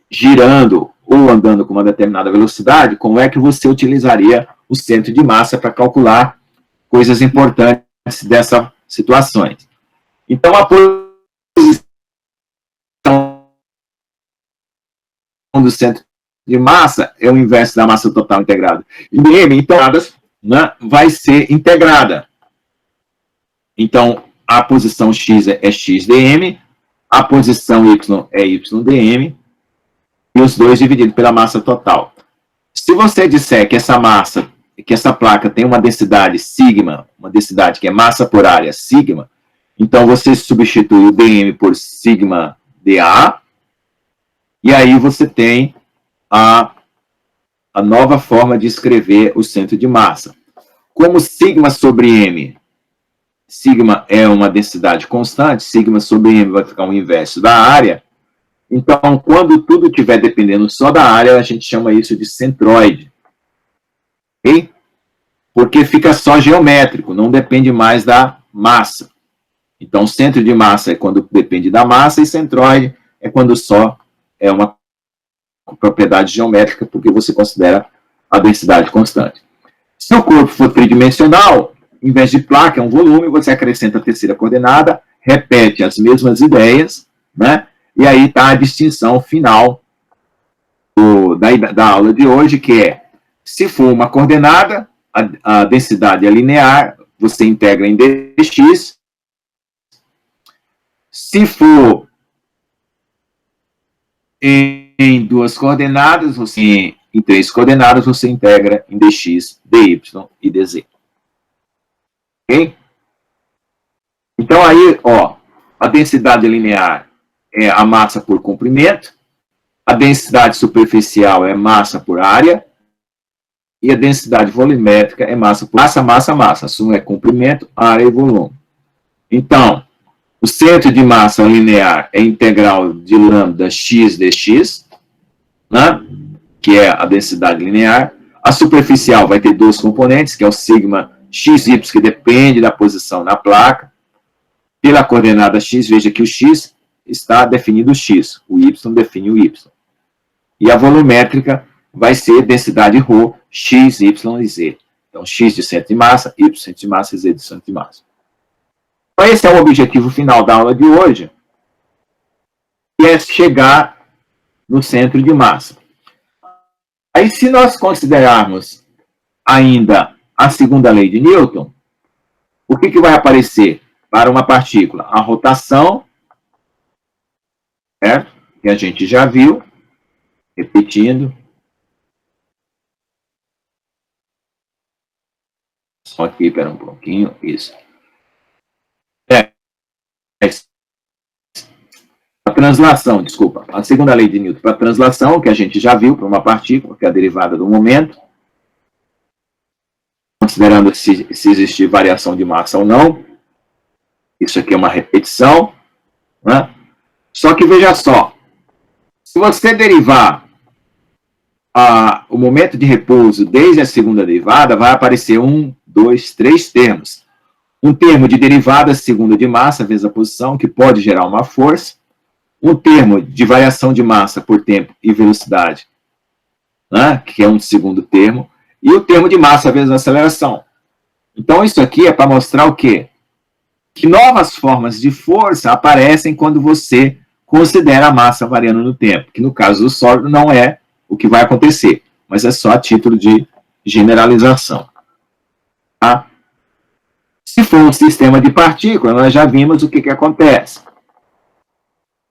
girando ou andando com uma determinada velocidade, como é que você utilizaria o centro de massa para calcular coisas importantes dessas situações? Então, a posição do centro de massa é o inverso da massa total integrada. E M, então, né, vai ser integrada. Então, a posição x é xdm, a posição y é ydm, e os dois divididos pela massa total. Se você disser que essa massa, que essa placa tem uma densidade sigma, uma densidade que é massa por área sigma, então você substitui o dm por sigma dA, e aí você tem a nova forma de escrever o centro de massa. Como sigma sobre m, sigma é uma densidade constante, sigma sobre m vai ficar o inverso da área, então, quando tudo estiver dependendo só da área, a gente chama isso de centroide. Ok? Porque fica só geométrico, não depende mais da massa. Então, centro de massa é quando depende da massa, e centroide é quando só é uma propriedade geométrica, porque você considera a densidade constante. Se o corpo for tridimensional, em vez de placa, é um volume, você acrescenta a terceira coordenada, repete as mesmas ideias, né? E aí está a distinção final da aula de hoje, que é, se for uma coordenada, a densidade é linear, você integra em dx. Se for em em duas coordenadas, em três coordenadas, você integra em dx, dy e dz. Ok? Então, aí, ó, a densidade linear é a massa por comprimento, a densidade superficial é massa por área, e a densidade volumétrica é massa por massa. A suma é comprimento, área e volume. Então, o centro de massa linear é integral de lambda x dx, né, que é a densidade linear. A superficial vai ter dois componentes, que é o sigma xy, que depende da posição na placa. Pela coordenada x, veja que o x está definido o x, o y define o y. E a volumétrica vai ser densidade ρ, x, y e z. Então, x de centro de massa, y de centro de massa e z de centro de massa. Então, esse é o objetivo final da aula de hoje, que é chegar no centro de massa. Aí, se nós considerarmos ainda a segunda lei de Newton, o que vai aparecer para uma partícula? A rotação, certo? Que a gente já viu, repetindo. Só aqui, espera um pouquinho, isso. A translação, desculpa, a segunda lei de Newton para a translação, que a gente já viu para uma partícula, que é a derivada do momento, considerando se existir variação de massa ou não. Isso aqui é uma repetição, né? Só que veja só, se você derivar o momento de repouso desde a segunda derivada, vai aparecer 1, 2, 3 termos. Um termo de derivada segunda de massa vezes a posição, que pode gerar uma força. Um termo de variação de massa por tempo e velocidade, né, que é um segundo termo. E o termo de massa vezes a aceleração. Então, isso aqui é para mostrar o quê? Que novas formas de força aparecem quando você considera a massa variando no tempo, que no caso do sólido não é o que vai acontecer, mas é só a título de generalização. Tá? Se for um sistema de partículas, nós já vimos o que acontece.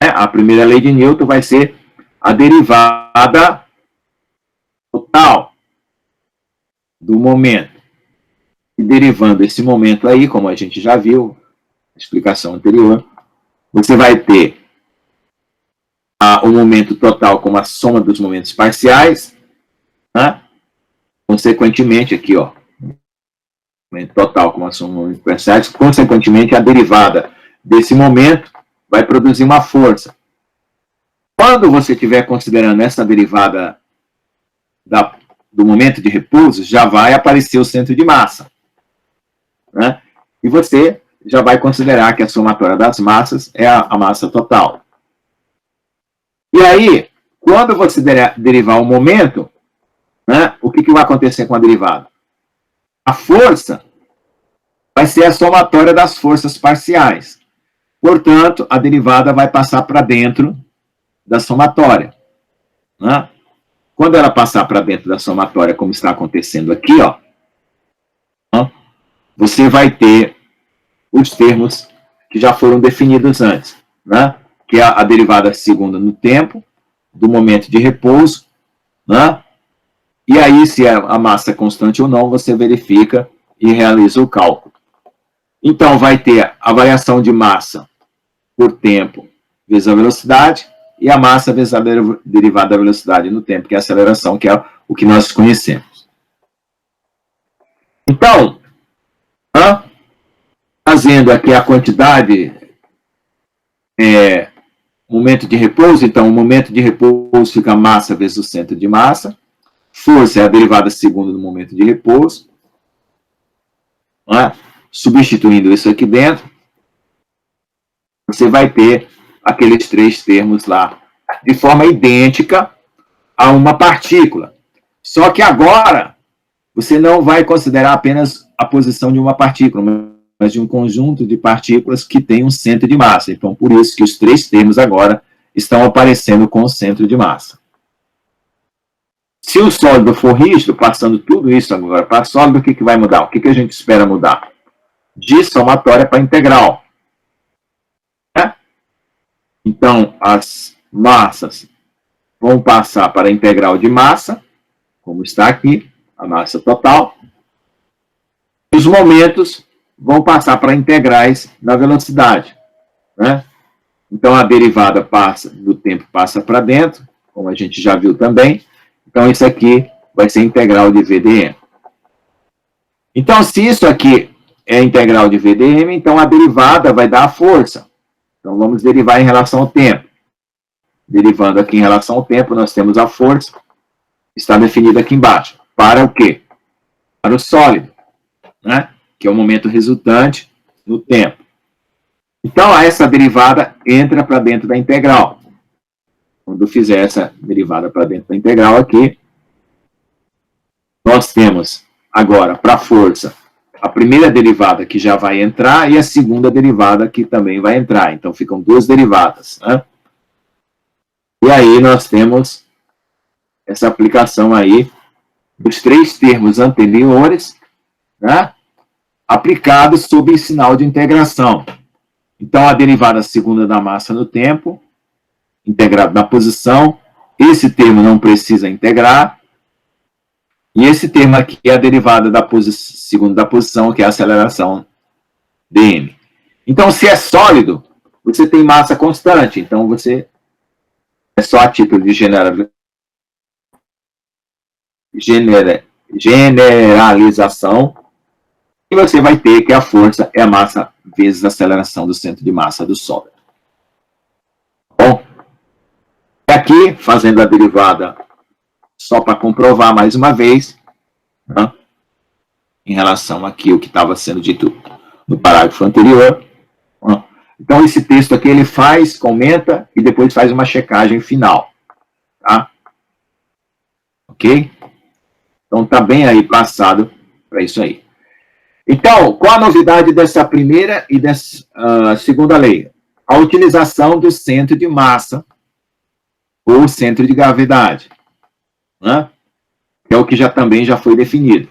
A primeira lei de Newton vai ser a derivada total do momento. E derivando esse momento aí, como a gente já viu, na explicação anterior, você vai ter o momento total como a soma dos momentos parciais, né? Consequentemente, aqui, ó, momento total como a soma dos momentos parciais, consequentemente, a derivada desse momento vai produzir uma força. Quando você estiver considerando essa derivada do momento de repouso, já vai aparecer o centro de massa, né? E você já vai considerar que a somatória das massas é a massa total. E aí, quando você derivar o momento, né, o que vai acontecer com a derivada? A força vai ser a somatória das forças parciais. Portanto, a derivada vai passar para dentro da somatória, né? Quando ela passar para dentro da somatória, como está acontecendo aqui, ó, você vai ter os termos que já foram definidos antes, né? Que é a derivada segunda no tempo, do momento de repouso, né? E aí, se a massa é constante ou não, você verifica e realiza o cálculo. Então, vai ter a variação de massa por tempo vezes a velocidade, e a massa vezes a derivada da velocidade no tempo, que é a aceleração, que é o que nós conhecemos. Então, fazendo aqui a quantidade, momento de repouso, então o momento de repouso fica massa vezes o centro de massa, força é a derivada segunda do momento de repouso, substituindo isso aqui dentro, você vai ter aqueles três termos lá, de forma idêntica a uma partícula. Só que agora, você não vai considerar apenas a posição de uma partícula, mas de um conjunto de partículas que tem um centro de massa. Então, por isso que os três termos agora estão aparecendo com o centro de massa. Se o sólido for rígido, passando tudo isso agora para sólido, o que vai mudar? O que a gente espera mudar? De somatória para integral. Então, as massas vão passar para a integral de massa, como está aqui, a massa total. E os momentos vão passar para integrais da velocidade, né? Então, a derivada do tempo passa para dentro, como a gente já viu também. Então, isso aqui vai ser integral de VdM. Então, se isso aqui é integral de VdM, então a derivada vai dar a força. Então, vamos derivar em relação ao tempo. Derivando aqui em relação ao tempo, nós temos a força, está definida aqui embaixo. Para o quê? Para o sólido, né? Que é o momento resultante no tempo. Então, essa derivada entra para dentro da integral. Quando eu fizer essa derivada para dentro da integral aqui, nós temos agora, para a força, a primeira derivada que já vai entrar e a segunda derivada que também vai entrar. Então, ficam duas derivadas, né? E aí nós temos essa aplicação aí dos três termos anteriores, né, aplicados sob sinal de integração. Então, a derivada segunda da massa no tempo, integrado na posição, esse termo não precisa integrar, e esse termo aqui é a derivada da segunda da posição, que é a aceleração dm. Então, se é sólido, você tem massa constante, então você é só a título de generalização, e você vai ter que a força é a massa vezes a aceleração do centro de massa do sólido. Bom, aqui, fazendo a derivada, só para comprovar mais uma vez, né, em relação aqui ao que estava sendo dito no parágrafo anterior. Né, então, esse texto aqui, ele faz, comenta e depois faz uma checagem final. Tá? Ok? Então, está bem aí passado para isso aí. Então, qual a novidade dessa primeira e dessa segunda lei? A utilização do centro de massa ou centro de gravidade, né? Que é o que também já foi definido.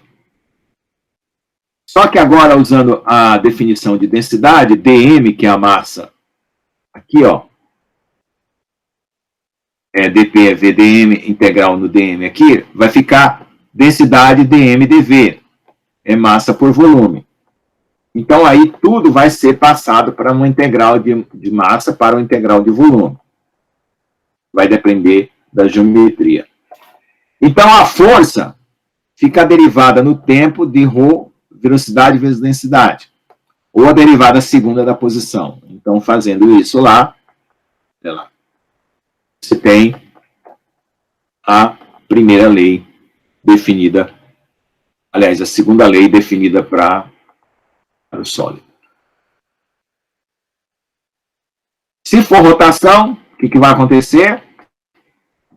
Só que agora, usando a definição de densidade, dm, que é a massa, aqui, ó, dp é vdm, integral no dm aqui, vai ficar densidade dm dv, é massa por volume. Então, aí tudo vai ser passado para uma integral de massa para uma integral de volume. Vai depender da geometria. Então, a força fica derivada no tempo de ρ, velocidade vezes densidade. Ou a derivada segunda da posição. Então, fazendo isso lá, você tem a primeira lei definida, aliás, a segunda lei definida para o sólido. Se for rotação, o que vai acontecer?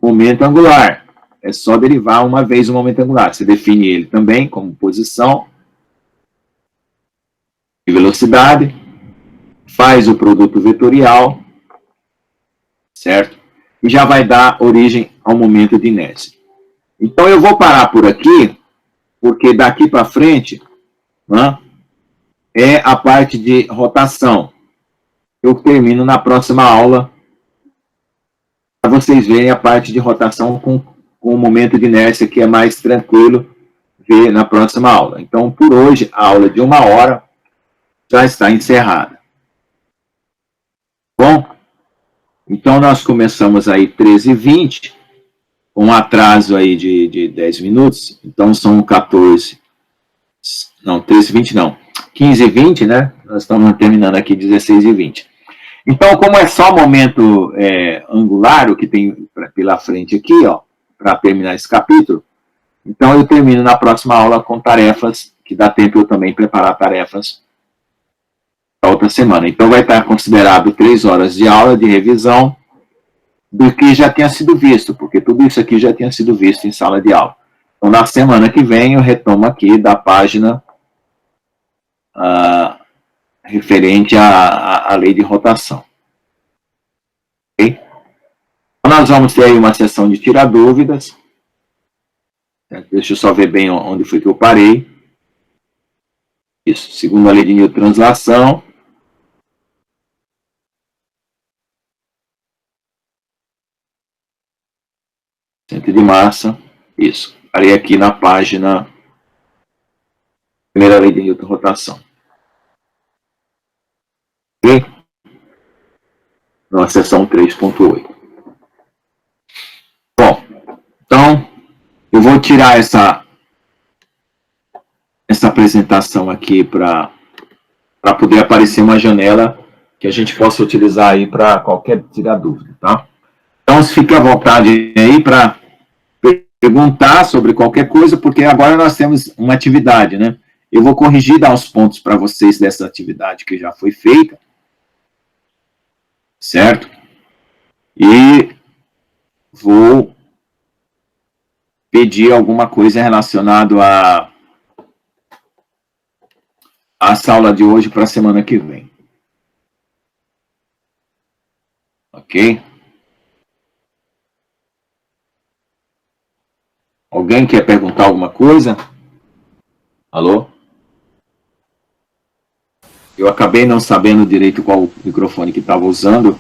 Momento angular. É só derivar uma vez o momento angular. Você define ele também como posição e velocidade, faz o produto vetorial, certo? E já vai dar origem ao momento de inércia. Então, eu vou parar por aqui, porque daqui para frente, né, é a parte de rotação. Eu termino na próxima aula, para vocês verem a parte de rotação com o momento de inércia, que é mais tranquilo ver na próxima aula. Então, por hoje, a aula de 1 hora já está encerrada. Bom, então nós começamos aí 13h20, com um atraso aí de 10 minutos, então são 14, não, 13h20 não, 15h20, né? Nós estamos terminando aqui 16h20. Então, como é só momento angular, o que tem pela frente aqui, ó, para terminar esse capítulo, então eu termino na próxima aula com tarefas, que dá tempo eu também preparar tarefas para outra semana. Então, vai estar considerado 3 horas de aula de revisão do que já tinha sido visto, porque tudo isso aqui já tinha sido visto em sala de aula. Então, na semana que vem, eu retomo aqui da página referente à lei de rotação. Ok? Então, nós vamos ter aí uma sessão de tirar dúvidas. Deixa eu só ver bem onde foi que eu parei. Isso, segundo a lei de Newton, translação. centro de massa, isso. Parei aqui na página, primeira lei de Newton, rotação. Ok? Na seção 3.8. Bom, então, eu vou tirar essa apresentação aqui para poder aparecer uma janela que a gente possa utilizar aí para qualquer tirar dúvida, tá? Então, fique à vontade aí para perguntar sobre qualquer coisa, porque agora nós temos uma atividade, né? Eu vou corrigir, dar os pontos para vocês dessa atividade que já foi feita, certo? E vou pedir alguma coisa relacionada a essa aula de hoje para a semana que vem. Ok? Alguém quer perguntar alguma coisa? Alô? Eu acabei não sabendo direito qual microfone que estava usando.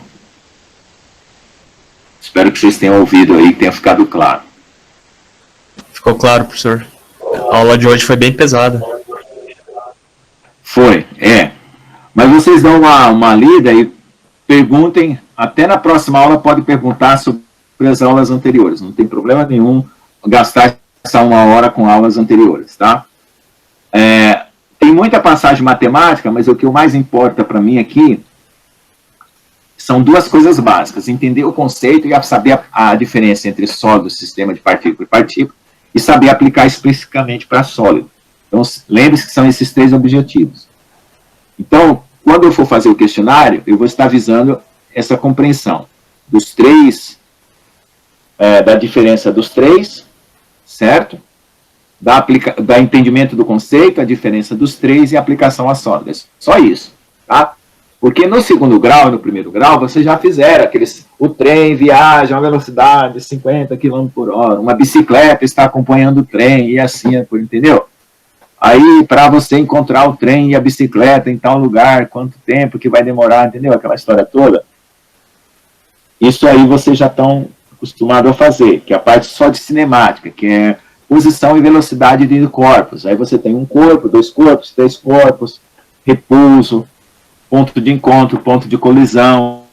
Espero que vocês tenham ouvido aí, que tenha ficado claro. Ficou claro, professor. A aula de hoje foi bem pesada. Foi, é. Mas vocês dão uma lida e perguntem, até na próxima aula pode perguntar sobre as aulas anteriores, não tem problema nenhum gastar essa 1 hora com aulas anteriores, tá? Tem muita passagem matemática, mas o que mais importa para mim aqui são duas coisas básicas, entender o conceito e saber a diferença entre sólido, sistema de partícula e partícula, e saber aplicar especificamente para sólido. Então, lembre-se que são esses 3 objetivos. Então, quando eu for fazer o questionário, eu vou estar visando essa compreensão dos 3, da diferença dos 3, certo? Da entendimento do conceito, a diferença dos 3 e a aplicação às sólidas. Só isso, tá? Porque no segundo grau e no primeiro grau, vocês já fizeram o trem viaja a uma velocidade de 50 km por hora, uma bicicleta está acompanhando o trem e assim, entendeu? Aí, para você encontrar o trem e a bicicleta em tal lugar, quanto tempo que vai demorar, entendeu? Aquela história toda. Isso aí vocês já estão acostumados a fazer, que é a parte só de cinemática, que é posição e velocidade de corpos. Aí você tem um corpo, 2 corpos, 3 corpos, repouso, ponto de encontro, ponto de colisão.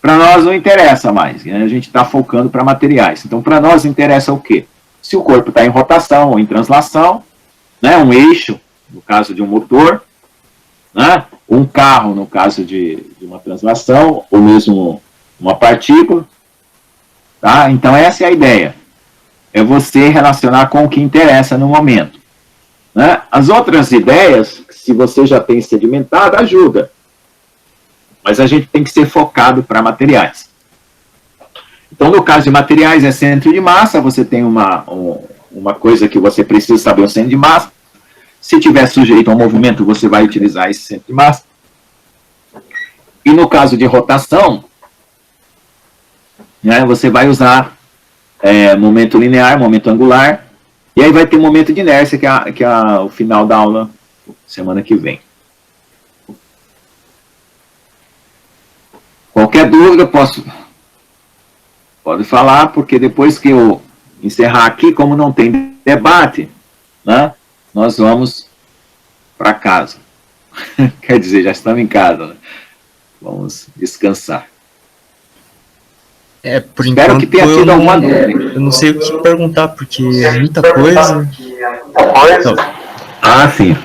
Para nós não interessa mais, né? A gente está focando para materiais. Então, para nós interessa o quê? Se o corpo está em rotação ou em translação, né? Um eixo, no caso de um motor, né? Um carro, no caso de uma translação, ou mesmo uma partícula. Tá? Então, essa é a ideia. É você relacionar com o que interessa no momento. Né? As outras ideias, se você já tem sedimentado, ajuda. Mas a gente tem que ser focado para materiais. Então, no caso de materiais, é centro de massa, você tem uma coisa que você precisa saber, o centro de massa. Se tiver sujeito ao movimento, você vai utilizar esse centro de massa. E no caso de rotação, né, você vai usar momento linear, momento angular, e aí vai ter momento de inércia, que é o final da aula, semana que vem. Qualquer dúvida, pode falar, porque depois que eu encerrar aqui, como não tem debate, né, nós vamos para casa. Quer dizer, já estamos em casa, né? Vamos descansar. Por Espero enquanto, que tenha tido alguma dúvida. Eu não sei o que perguntar, porque é muita coisa. Então, sim.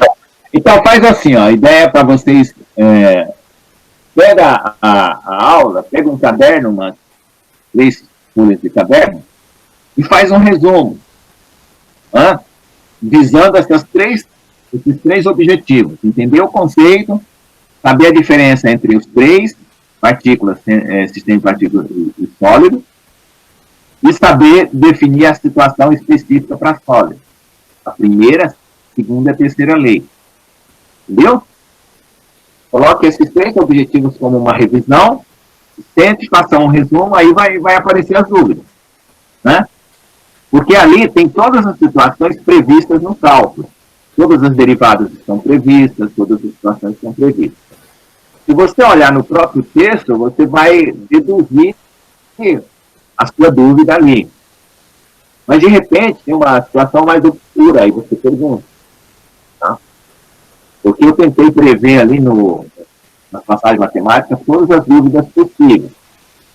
Então, faz assim, ó, a ideia para vocês, pega a aula, pega um caderno, umas 3 folhas de caderno, e faz um resumo, visando esses três objetivos. Entender o conceito, saber a diferença entre os 3, partículas, sistema de partículas e sólido, e saber definir a situação específica para sólido. A primeira, segunda e a terceira lei. Entendeu? Coloque esses 3 objetivos como uma revisão, tente fazer um resumo, aí vai aparecer as dúvidas. Né? Porque ali tem todas as situações previstas no cálculo. Todas as derivadas estão previstas, todas as situações estão previstas. Se você olhar no próprio texto, você vai deduzir a sua dúvida ali. Mas, de repente, tem uma situação mais obscura, aí você pergunta. Tá? Porque eu tentei prever ali na passagem matemática todas as dúvidas possíveis.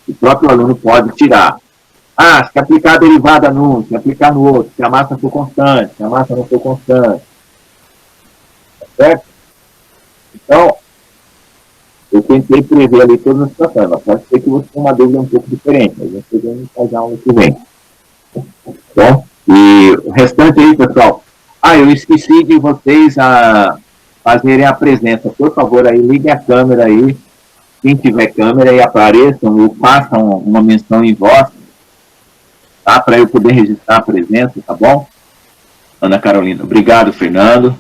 O próprio aluno pode tirar. Ah, se aplicar a derivada num, se aplicar no outro, se a massa for constante, se a massa não for constante. Tá certo? Então, eu tentei prever ali todas as situações, mas pode ser que você tenha uma dúvida um pouco diferente, mas a gente vai fazer aula que vem. Bom, e o restante aí, pessoal. Eu esqueci de vocês fazerem a presença. Por favor, aí, liguem a câmera aí. Quem tiver câmera aí, apareçam ou façam uma menção em voz, tá? Para eu poder registrar a presença, tá bom? Ana Carolina. Obrigado, Fernando.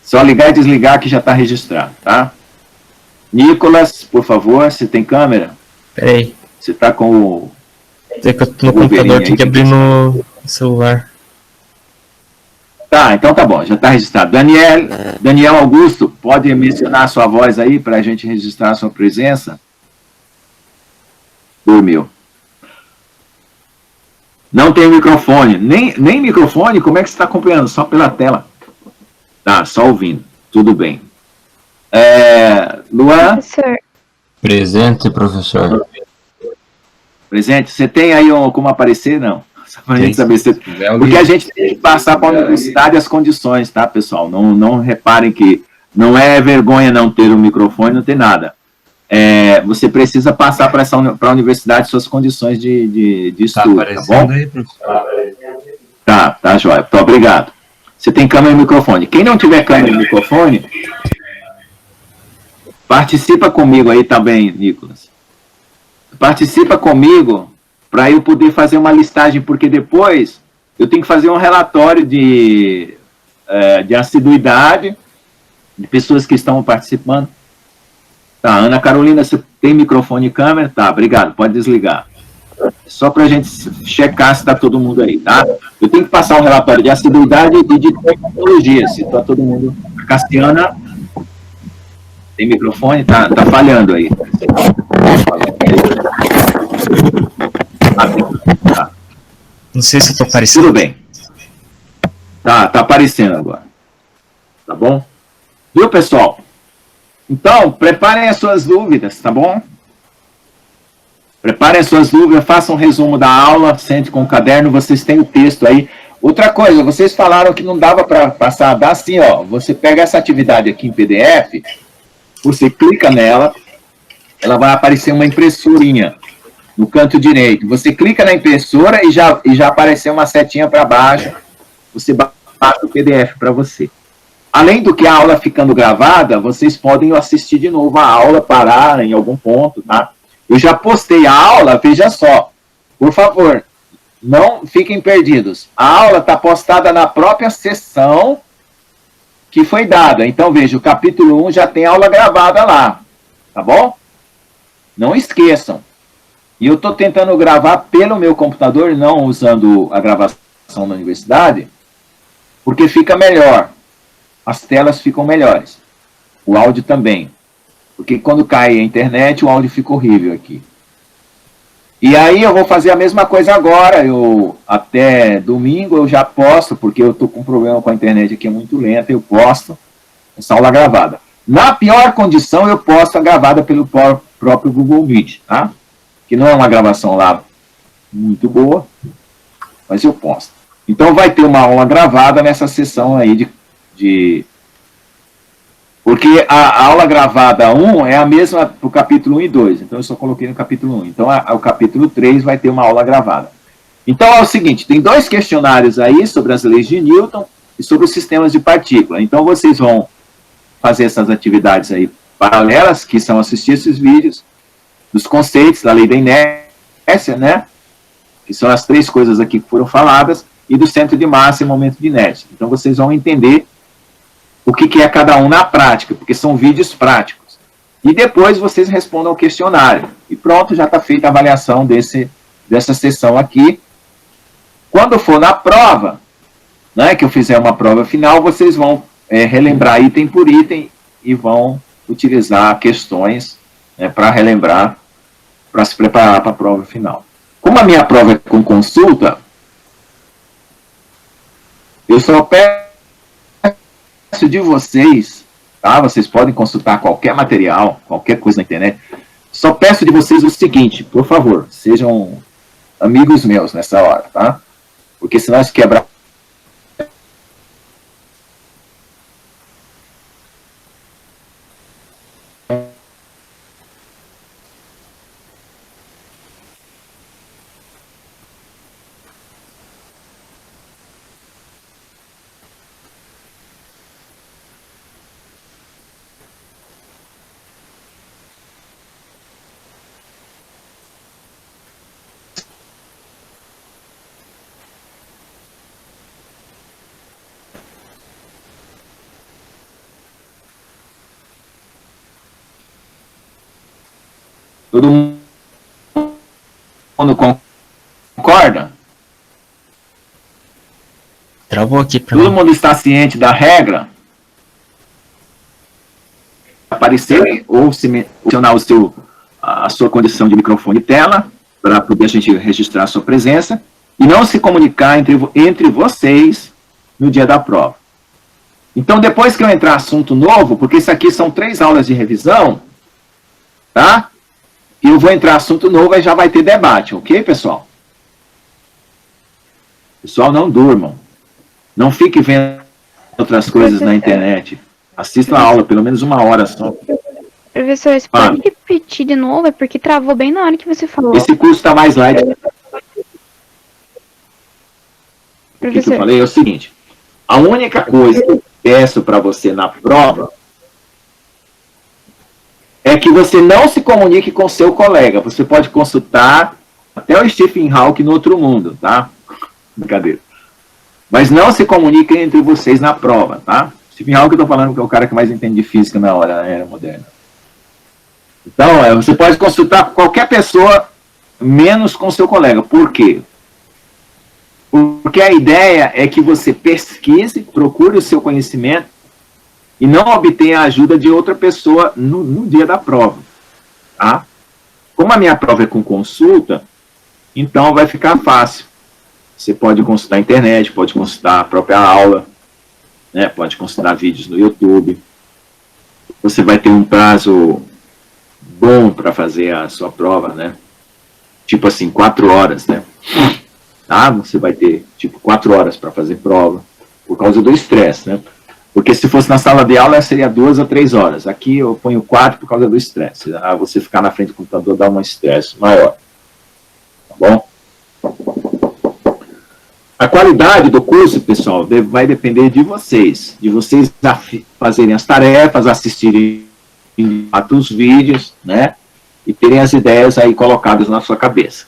Só ligar e desligar que já está registrado, tá? Nicolas, por favor, você tem câmera? Peraí. Você está com o... No computador tem que abrir no celular. Tá, então tá bom, já está registrado. Daniel Augusto, pode mencionar a sua voz aí para a gente registrar a sua presença? Dormiu. Não tem microfone. Nem microfone? Como é que você está acompanhando? Só pela tela. Tá, só ouvindo. Tudo bem. Luan? Professor. Presente, professor. Presente. Você tem aí como aparecer? Não. Só para a gente saber se... Porque a gente tem que passar para a universidade as condições, tá, pessoal? Não reparem que não é vergonha não ter um microfone, não ter nada. Você precisa passar para a universidade suas condições de estudo, tá bom? Aí, professor? Tá, joia. Muito obrigado. Você tem câmera e microfone. Quem não tiver câmera e microfone, participa comigo aí também, Nicolas. Participa comigo para eu poder fazer uma listagem, porque depois eu tenho que fazer um relatório de assiduidade de pessoas que estão participando. Tá, Ana Carolina, você tem microfone e câmera? Tá, obrigado, pode desligar. Só para a gente checar se está todo mundo aí, tá? Eu tenho que passar um relatório de assiduidade e de tecnologia, se está todo mundo... A Cassiana, tem microfone? Tá falhando aí. Tá. Não sei se eu tô aparecendo. Tudo bem. Tá aparecendo agora. Tá bom? Viu, pessoal? Então, preparem as suas dúvidas, tá bom? Preparem as suas dúvidas, façam um resumo da aula, sente com o caderno, vocês têm o texto aí. Outra coisa, vocês falaram que não dava para passar, dá sim, ó. Você pega essa atividade aqui em PDF, você clica nela, ela vai aparecer uma impressorinha no canto direito. Você clica na impressora e já apareceu uma setinha para baixo, você baixa o PDF para você. Além do que a aula ficando gravada, vocês podem assistir de novo a aula, parar em algum ponto, tá? Eu já postei a aula, veja só. Por favor, não fiquem perdidos. A aula está postada na própria sessão que foi dada. Então, veja, o capítulo 1 já tem aula gravada lá, tá bom? Não esqueçam. E eu estou tentando gravar pelo meu computador, não usando a gravação da universidade, porque fica melhor. As telas ficam melhores. O áudio também. Porque quando cai a internet, o áudio fica horrível aqui. E aí eu vou fazer a mesma coisa agora. Até domingo eu já posto, porque eu estou com um problema com a internet aqui, é muito lenta, eu posto essa aula gravada. Na pior condição, eu posto a gravada pelo próprio Google Meet, tá? Que não é uma gravação lá muito boa, mas eu posto. Então vai ter uma aula gravada nessa sessão aí porque a aula gravada 1 é a mesma para o capítulo 1 e 2, então eu só coloquei no capítulo 1. Então o capítulo 3 vai ter uma aula gravada. Então é o seguinte, tem 2 questionários aí sobre as leis de Newton e sobre os sistemas de partícula. Então vocês vão fazer essas atividades aí paralelas, que são assistir esses vídeos, dos conceitos da lei da inércia, né? Que são as 3 coisas aqui que foram faladas, e do centro de massa e momento de inércia. Então vocês vão entender o que é cada um na prática, porque são vídeos práticos. E depois vocês respondam ao questionário. E pronto, já está feita a avaliação dessa sessão aqui. Quando for na prova, né, que eu fizer uma prova final, vocês vão relembrar item por item e vão utilizar questões, né, para relembrar, para se preparar para a prova final. Como a minha prova é com consulta, Eu só peço de vocês, tá? Vocês podem consultar qualquer material, qualquer coisa na internet. Só peço de vocês o seguinte, por favor, sejam amigos meus nessa hora, tá? Porque senão isso quebra. Todo mundo concorda? Travou aqui pra Todo mim. mundo está ciente da regra? Aparecer ou mencionar a sua condição de microfone e tela, para poder a gente registrar a sua presença, e não se comunicar entre vocês no dia da prova. Então, depois que eu entrar assunto novo, porque isso aqui são 3 aulas de revisão, tá? E eu vou entrar assunto novo e já vai ter debate, ok, pessoal? Pessoal, não durmam. Não fique vendo outras coisas na internet. Assista a aula, pelo menos 1 hora só. Professor, você pode repetir de novo? É porque travou bem na hora que você falou. Esse curso está mais light. O que eu Professor, falei é o seguinte. A única coisa que eu peço para você na prova é que você não se comunique com seu colega. Você pode consultar até o Stephen Hawking no outro mundo, tá? Brincadeira. Mas não se comuniquem entre vocês na prova, tá? Stephen Hawking, eu tô falando que é o cara que mais entende de física na era moderna. Então, você pode consultar com qualquer pessoa, menos com seu colega. Por quê? Porque a ideia é que você pesquise, procure o seu conhecimento e não obtenha a ajuda de outra pessoa no dia da prova. Tá? Como a minha prova é com consulta, então vai ficar fácil. Você pode consultar a internet, pode consultar a própria aula, né? Pode consultar vídeos no YouTube. Você vai ter um prazo bom para fazer a sua prova, né? Tipo assim, 4 horas, né? Tá? Você vai ter, tipo, 4 horas para fazer prova, por causa do estresse, né? Porque se fosse na sala de aula, seria 2 a 3 horas. Aqui eu ponho 4 por causa do estresse. Você ficar na frente do computador dá um estresse maior. Tá bom? A qualidade do curso, pessoal, vai depender de vocês fazerem as tarefas, assistirem os vídeos, né? E terem as ideias aí colocadas na sua cabeça.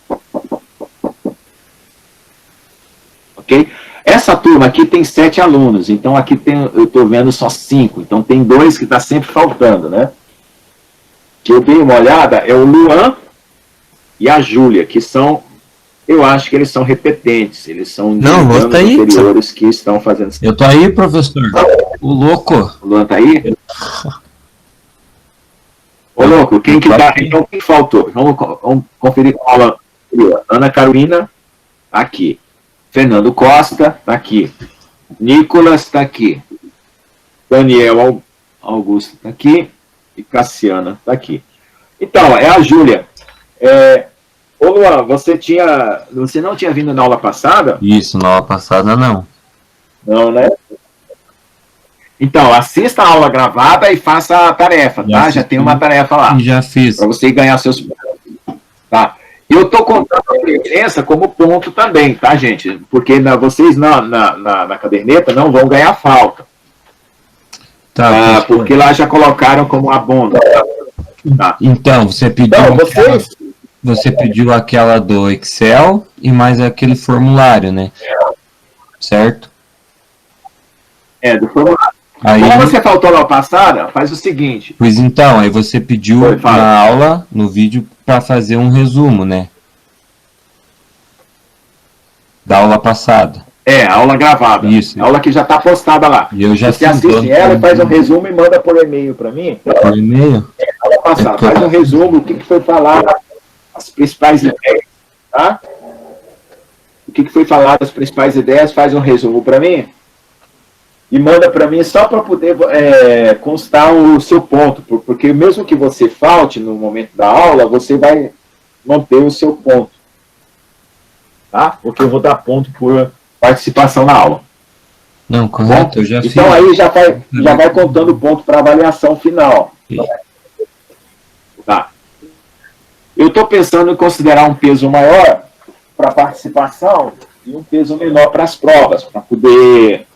Ok? Essa turma aqui tem 7 alunos, então aqui eu estou vendo só 5, então tem 2 que está sempre faltando, né? Que eu dei uma olhada, é o Luan e a Júlia, que são, eu acho que eles são repetentes, eles são de anos anteriores que estão fazendo... Eu tô aí, professor. O louco. O Luan tá aí? Ô, louco, quem que tá? Então, quem faltou? Vamos conferir com a aula. Ana Carolina, aqui. Fernando Costa, tá aqui. Nicolas, tá aqui. Daniel Augusto, tá aqui. E Cassiana, tá aqui. Então, é a Júlia. Ô, Luan, você não tinha vindo na aula passada? Isso, na aula passada não. Não, né? Então, assista a aula gravada e faça a tarefa, tá? Já tem uma tarefa lá. Já fiz. Para você ganhar seus pontos. Tá? Eu estou contando a presença como ponto também, tá, gente? Porque vocês na caderneta não vão ganhar falta. Tá, porque lá já colocaram como abono. Tá? Então, você pediu, você pediu aquela do Excel e mais aquele formulário, né? Certo? Do formulário. Aí, como você faltou na passada, faz o seguinte. Pois então, aí você pediu na aula, no vídeo, para fazer um resumo, né? Da aula passada. A aula gravada. Isso. A aula que já está postada lá. E eu já você assiste ela, faz um resumo e manda por e-mail para mim. Por e-mail? A aula passada. Faz um resumo, o que foi falado, as principais ideias. Tá? O que foi falado, as principais ideias, faz um resumo para mim. e manda para mim só para poder constar o seu ponto, porque mesmo que você falte no momento da aula, você vai manter o seu ponto. Tá? Porque eu vou dar ponto por participação na aula. Não, correto, eu já fiz. Então aí já vai contando ponto para avaliação final. Tá. Eu estou pensando em considerar um peso maior para participação e um peso menor para as provas, para poder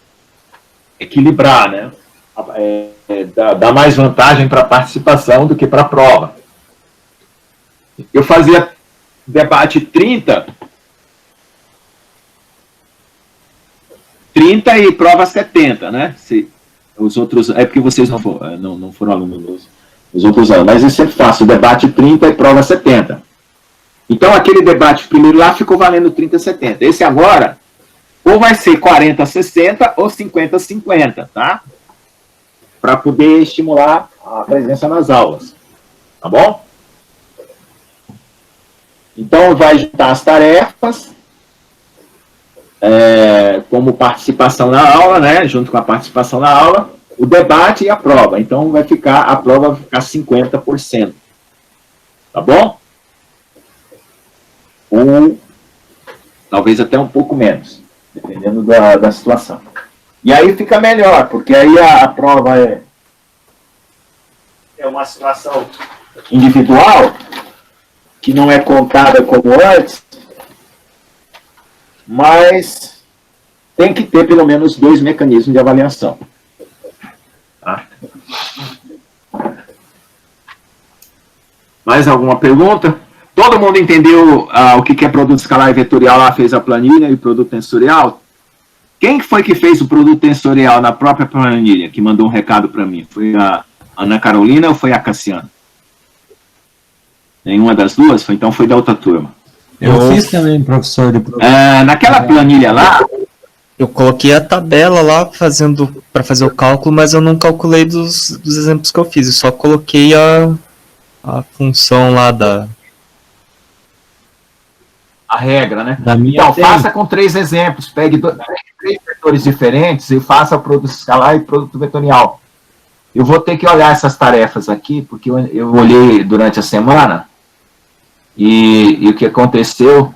equilibrar, né? Dar mais vantagem para a participação do que para a prova. Eu fazia debate 30 e prova 70, né? Os outros, é porque vocês não foram alunos dos outros anos, mas eu sempre faço debate 30 e prova 70. Então, aquele debate primeiro lá ficou valendo 30 a 70. Esse agora, ou vai ser 40 a 60 ou 50 a 50, tá? Para poder estimular a presença nas aulas. Tá bom? Então, vai juntar as tarefas, como participação na aula, né? Junto com a participação na aula, o debate e a prova. Então, a prova vai ficar 50%. Tá bom? Ou talvez até um pouco menos, dependendo da situação. E aí fica melhor, porque aí a prova é uma situação individual, que não é contada como antes, mas tem que ter pelo menos 2 mecanismos de avaliação. Tá? Mais alguma pergunta? Todo mundo entendeu o que é produto escalar e vetorial? Lá fez a planilha e produto tensorial? Quem foi que fez o produto tensorial na própria planilha, que mandou um recado para mim? Foi a Ana Carolina ou foi a Cassiana? Nenhuma das duas? Então foi da outra turma. Eu fiz também, professor. Naquela planilha lá... Eu coloquei a tabela lá para fazer o cálculo, mas eu não calculei dos exemplos que eu fiz. Eu só coloquei a função lá a regra, né? Então, faça com 3 exemplos. Pegue 3 vetores diferentes e faça o produto escalar e produto vetorial. Eu vou ter que olhar essas tarefas aqui, porque eu olhei durante a semana e o que aconteceu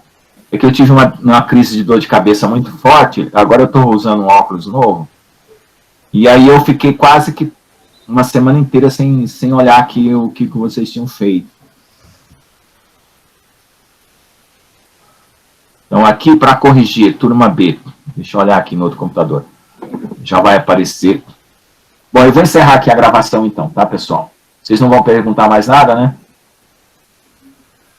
é que eu tive uma crise de dor de cabeça muito forte. Agora eu estou usando um óculos novo. E aí eu fiquei quase que uma semana inteira sem olhar aqui o que vocês tinham feito. Então, aqui para corrigir, turma B. Deixa eu olhar aqui no outro computador. Já vai aparecer. Bom, eu vou encerrar aqui a gravação então, tá, pessoal? Vocês não vão perguntar mais nada, né?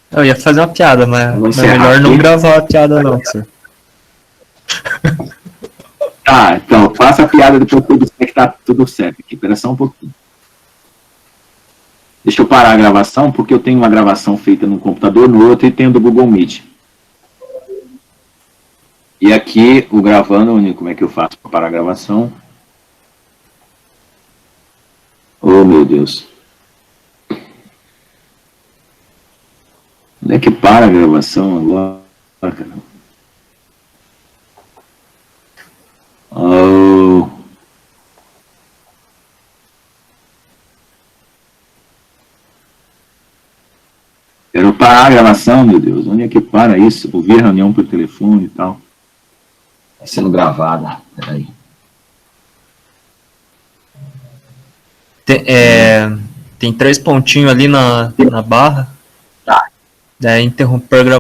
Eu ia fazer uma piada, mas é melhor não gravar a piada não, senhor. Tá, então, faça a piada depois que eu disser que tá tudo certo aqui. Espera só um pouquinho. Deixa eu parar a gravação, porque eu tenho uma gravação feita no computador, no outro, e tenho do Google Meet. E aqui, o gravando, como é que eu faço para parar a gravação? Oh, meu Deus. Onde é que para a gravação agora, cara? Oh. Quero parar a gravação, meu Deus. Onde é que para isso? Ouvir a reunião por telefone e tal. Está sendo gravada. Peraí. Tem 3 pontinhos ali na barra. Tá. Daí interromper a gravação.